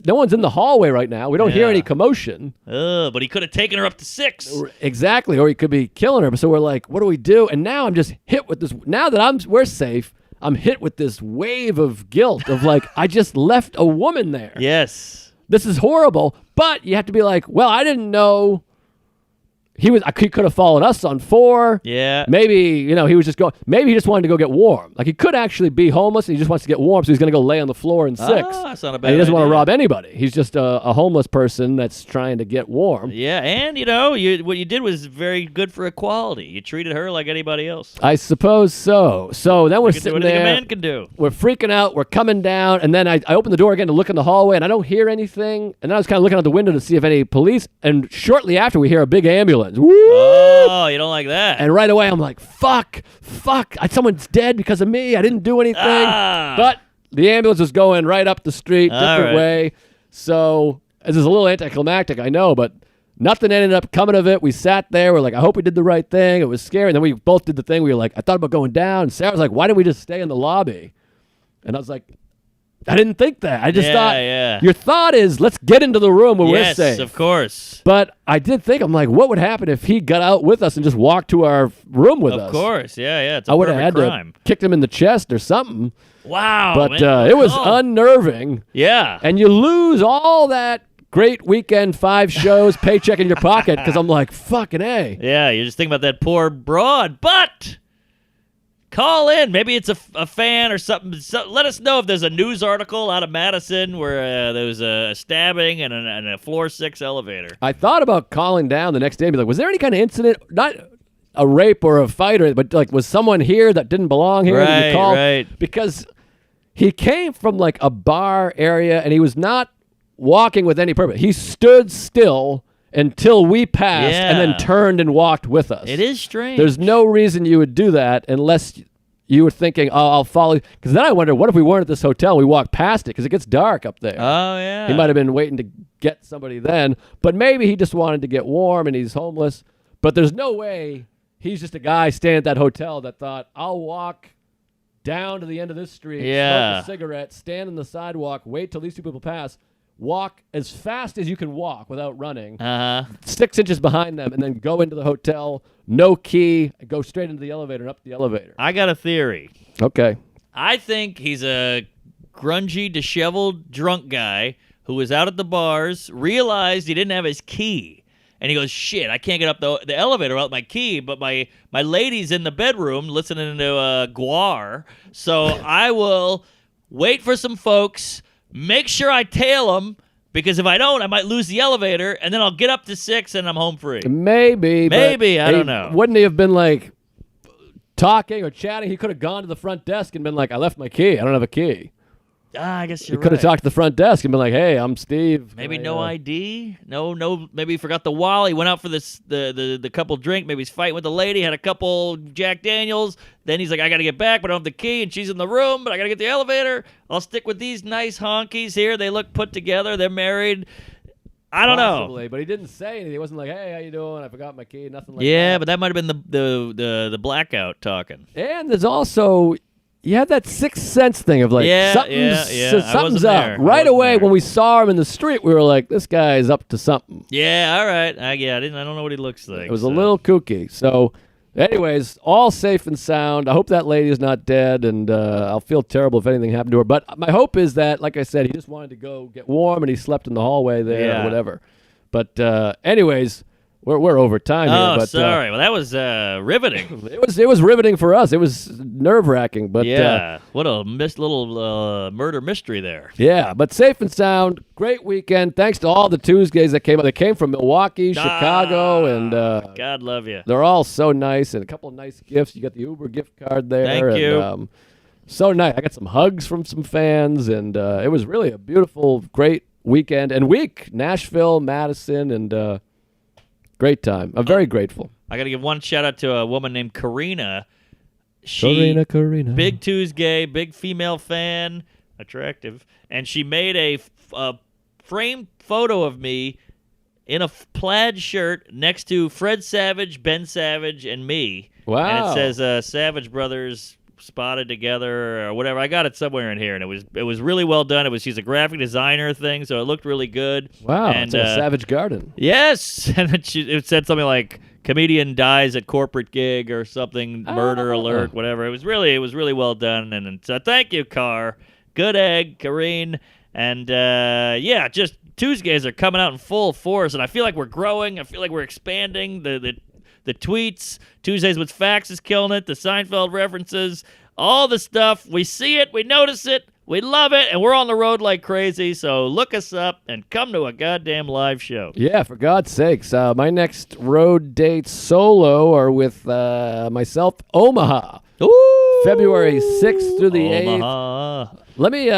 no one's in the hallway right now. We don't hear any commotion. But he could have taken her up to 6. Exactly, or he could be killing her. So we're like, what do we do? And now I'm just hit with this. Now that we're safe, I'm hit with this wave of guilt of like, I just left a woman there. Yes. This is horrible. But you have to be like, well, I didn't know. He could have followed us on 4. Yeah. Maybe, he was just going. Maybe he just wanted to go get warm. Like he could actually be homeless and he just wants to get warm, so he's going to go lay on the floor in 6. That's not a bad And he doesn't want to idea. rob anybody. He's just a homeless person that's trying to get warm. Yeah, and what you did was very good for equality. You treated her like anybody else. I suppose so. So then we're You can do sitting anything there. a man can do. We're freaking out. We're coming down, and then I open the door again to look in the hallway, and I don't hear anything. And then I was kind of looking out the window to see if any police. And shortly after, we hear a big ambulance. Woo! Oh, you don't like that. And right away, I'm like, fuck, someone's dead because of me. I didn't do anything. But the ambulance was going right up the street, different way. So this is a little anticlimactic, I know, but nothing ended up coming of it. We sat there. We're like, I hope we did the right thing. It was scary. And then we both did the thing. We were like, I thought about going down. And Sarah was like, why didn't we just stay in the lobby? And I was like, I didn't think that. I just thought, your thought is, let's get into the room where we're safe. Yes, of course. But I did think, I'm like, what would happen if he got out with us and just walked to our room with us? Of course, yeah. It's a I would have had crime. to kicked him in the chest or something. Wow. But man. it was unnerving. Yeah. And you lose all that great weekend, 5 shows, paycheck in your pocket, because I'm like, fucking A. Yeah, you're just thinking about that poor broad. But call in. Maybe it's a fan or something. So let us know if there's a news article out of Madison where there was a stabbing and a floor 6 elevator. I thought about calling down the next day and be like, was there any kind of incident? Not a rape or a fight, but like, was someone here that didn't belong here? Did you call? Right. Because he came from like a bar area and he was not walking with any purpose. He stood still until we passed and then turned and walked with us. It is strange. There's no reason you would do that unless you were thinking, oh, I'll follow. Because then I wonder, what if we weren't at this hotel and we walked past it? Because it gets dark up there. Oh, yeah. He might have been waiting to get somebody then. But maybe he just wanted to get warm and he's homeless. But there's no way he's just a guy staying at that hotel that thought, I'll walk down to the end of this street, smoke a cigarette, stand on the sidewalk, wait till these 2 people pass, walk as fast as you can walk without running, 6 inches behind them, and then go into the hotel, no key, go straight into the elevator and up the elevator. I got a theory. Okay. I think he's a grungy, disheveled, drunk guy who was out at the bars, realized he didn't have his key. And he goes, shit, I can't get up the elevator without my key, but my lady's in the bedroom listening to Guar, so I will wait for some folks, make sure I tail them, because if I don't, I might lose the elevator, and then I'll get up to 6 and I'm home free. Maybe, I don't know. Wouldn't he have been like talking or chatting? He could have gone to the front desk and been like, I left my key. I don't have a key. I guess you're He could have right. talked to the front desk and been like, hey, I'm Steve. Maybe no ID. No. Maybe he forgot the wallet. He went out for the couple drink. Maybe he's fighting with the lady. Had a couple Jack Daniels. Then he's like, I got to get back, but I don't have the key, and she's in the room, but I got to get the elevator. I'll stick with these nice honkies here. They look put together. They're married. I don't know. But he didn't say anything. He wasn't like, hey, how you doing? I forgot my key. Nothing like that. Yeah, but that might have been the blackout talking. And there's also, you have that sixth sense thing of like, something's up. Right away when we saw him in the street, we were like, this guy's up to something. Yeah, all right. I don't know what he looks like. It was a little kooky. So anyways, all safe and sound. I hope that lady is not dead, and I'll feel terrible if anything happened to her. But my hope is that, like I said, he just wanted to go get warm, and he slept in the hallway there or whatever. But anyways, we're over time here. Oh, but, sorry. Well, that was riveting. It was riveting for us. It was nerve-wracking. But what a little murder mystery there. Yeah, but safe and sound. Great weekend. Thanks to all the Tuesdays that came up. They came from Milwaukee, Chicago, and God love you. They're all so nice, and a couple of nice gifts. You got the Uber gift card there. Thank you. And, so nice. I got some hugs from some fans, and it was really a beautiful, great weekend and week. Nashville, Madison, and great time. I'm very grateful. I got to give one shout out to a woman named Karina. Karina. Big Tuesday, big female fan, attractive, and she made a framed photo of me in a plaid shirt next to Fred Savage, Ben Savage, and me. Wow. And it says Savage Brothers spotted together or whatever. I got it somewhere in here, and it was really well done. She's a graphic designer thing, so it looked really good. Wow, and, it's like a Savage Garden. Yes, and it said something like comedian dies at corporate gig or something, murder alert, whatever. It was really well done, and so thank you, Carr. Good egg, Kareen, and just Tuesdays are coming out in full force, and I feel like we're growing. I feel like we're expanding. The tweets, Tuesdays with Facts is killing it. The Seinfeld references, all the stuff. We see it, we notice it, we love it, and we're on the road like crazy. So look us up and come to a goddamn live show. Yeah, for God's sakes. My next road dates solo are with myself, Omaha. Ooh, February 6th through the 8th. Omaha. Let me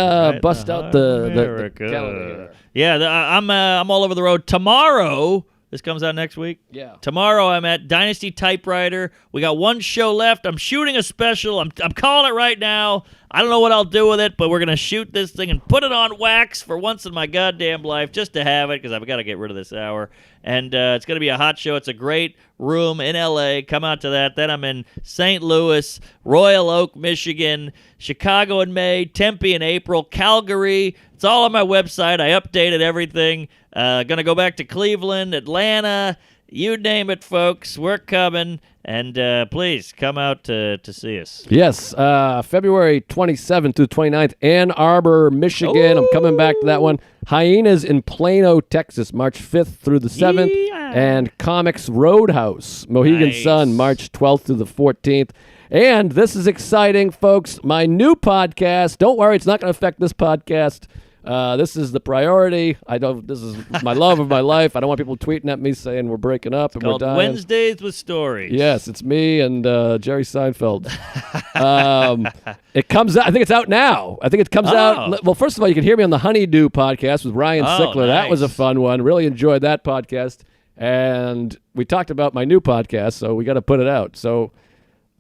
bust out the calendar here. Yeah, I'm all over the road. Tomorrow, this comes out next week. Yeah. Tomorrow I'm at Dynasty Typewriter. We got one show left. I'm shooting a special. I'm calling it right now. I don't know what I'll do with it, but we're going to shoot this thing and put it on wax for once in my goddamn life just to have it because I've got to get rid of this hour. And it's going to be a hot show. It's a great room in L.A. Come out to that. Then I'm in St. Louis, Royal Oak, Michigan, Chicago in May, Tempe in April, Calgary. It's all on my website. I updated everything. Going to go back to Cleveland, Atlanta, you name it, folks. We're coming, and please come out to see us. Yes, February 27th through 29th, Ann Arbor, Michigan. I'm coming back to that one. Hyenas in Plano, Texas, March 5th through the 7th. Yeah. And Comics Roadhouse, Mohegan Nice. Sun, March 12th through the 14th. And this is exciting, folks. My new podcast. Don't worry, it's not going to affect this podcast. This is the priority. This is my love of my life. I don't want people tweeting at me saying we're breaking up and we're Called dying. Wednesdays with Stories. Yes, it's me and Jerry Seinfeld. It comes out. I think it's out now. I think it comes out. Well, first of all, you can hear me on the Honeydew podcast with Ryan Sickler. That was a nice. fun one. Really enjoyed that podcast. And we talked about my new podcast, so we got to put it out. So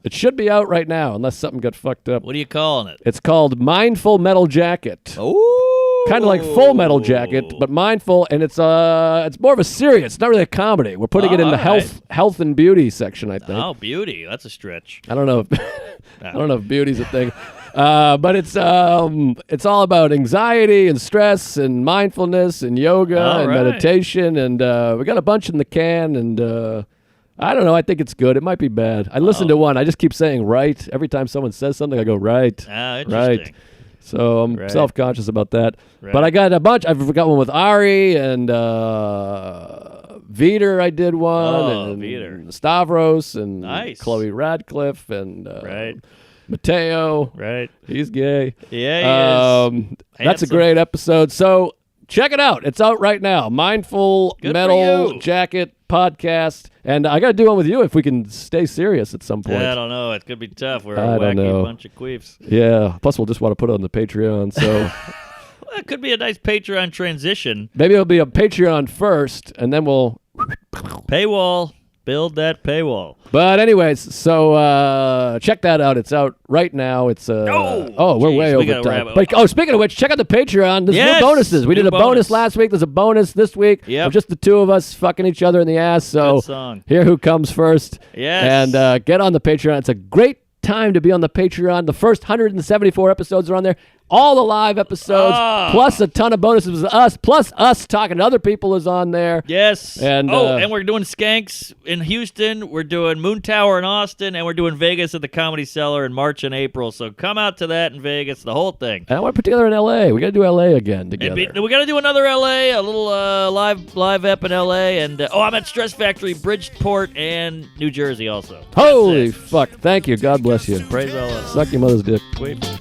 it should be out right now, unless something got fucked up. What are you calling it? It's called Mindful Metal Jacket. Oh. Kind of like Full Metal Jacket, but mindful, and it's more of a serious. It's not really a comedy. We're putting it in the health and beauty section, I think. Oh, beauty. That's a stretch. I don't know if I don't know if beauty's a thing, but it's all about anxiety and stress and mindfulness and yoga and meditation, and we got a bunch in the can, and I don't know. I think it's good. It might be bad. I listened to one. I just keep saying right every time someone says something. I go right, Interesting. right. So I'm self-conscious about that. Right. But I got a bunch. I've got one with Ari and Veter. I did one. And Veter. Stavros and Nice. Chloe Radcliffe and Right. Mateo. Right. He's gay. Yeah, he is. That's a Handsome. great episode. So check it out. It's out right now. Mindful Good for Metal you. Jacket podcast. And I got to do one with you if we can stay serious at some point. I don't know. It's going to be tough. We're I a don't wacky know. bunch of queefs. Yeah. Plus, we'll just want to put it on the Patreon. So Well, it could be a nice Patreon transition. maybe it'll be a Patreon first, and then we'll. Paywall. Build that paywall. But anyways, so check that out. It's out right now. It's we're way we over gotta time. wrap But speaking of which, check out the Patreon. There's Yes, new bonuses. We new did a bonus bonus. last week. There's a bonus this week. Yep. Of just the two of us fucking each other in the ass. So Good song. here who comes first. Yes. And get on the Patreon. It's a great time to be on the Patreon. The first 174 episodes are on there. All the live episodes, plus a ton of bonuses with us, plus us talking to other people is on there. Yes. And, and we're doing Skanks in Houston. We're doing Moon Tower in Austin, and we're doing Vegas at the Comedy Cellar in March and April. So come out to that in Vegas, the whole thing. And I want to put together in L.A. We got to do L.A. again together. We got to do another LA, a little live ep in LA, and I'm at Stress Factory, Bridgeport, and New Jersey also. Holy fuck. Thank you. God bless you. Praise Allah. Suck your mother's dick. Wait.